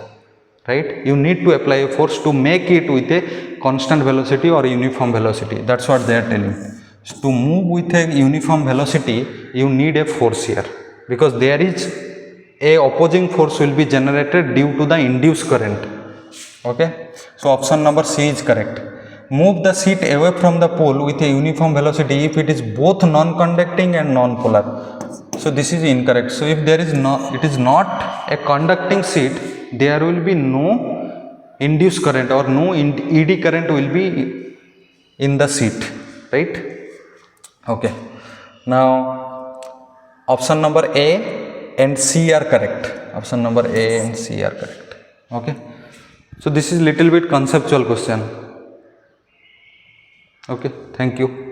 right. You need to apply a force to make it with a constant velocity or uniform velocity. That's what they are telling. So to move with a uniform velocity, you need a force here, because there is a opposing force will be generated due to the induced current. Okay, so option number C is correct. move the seat away from the pole with a uniform velocity if it is both non-conducting and non-polar. So this is incorrect. So if there is it is not a conducting seat, there will be no induced current or no ED current will be in the seat, right? Okay. Now option number A and C are correct. Option number A and C are correct. Okay. So this is little bit conceptual question. Okay, thank you.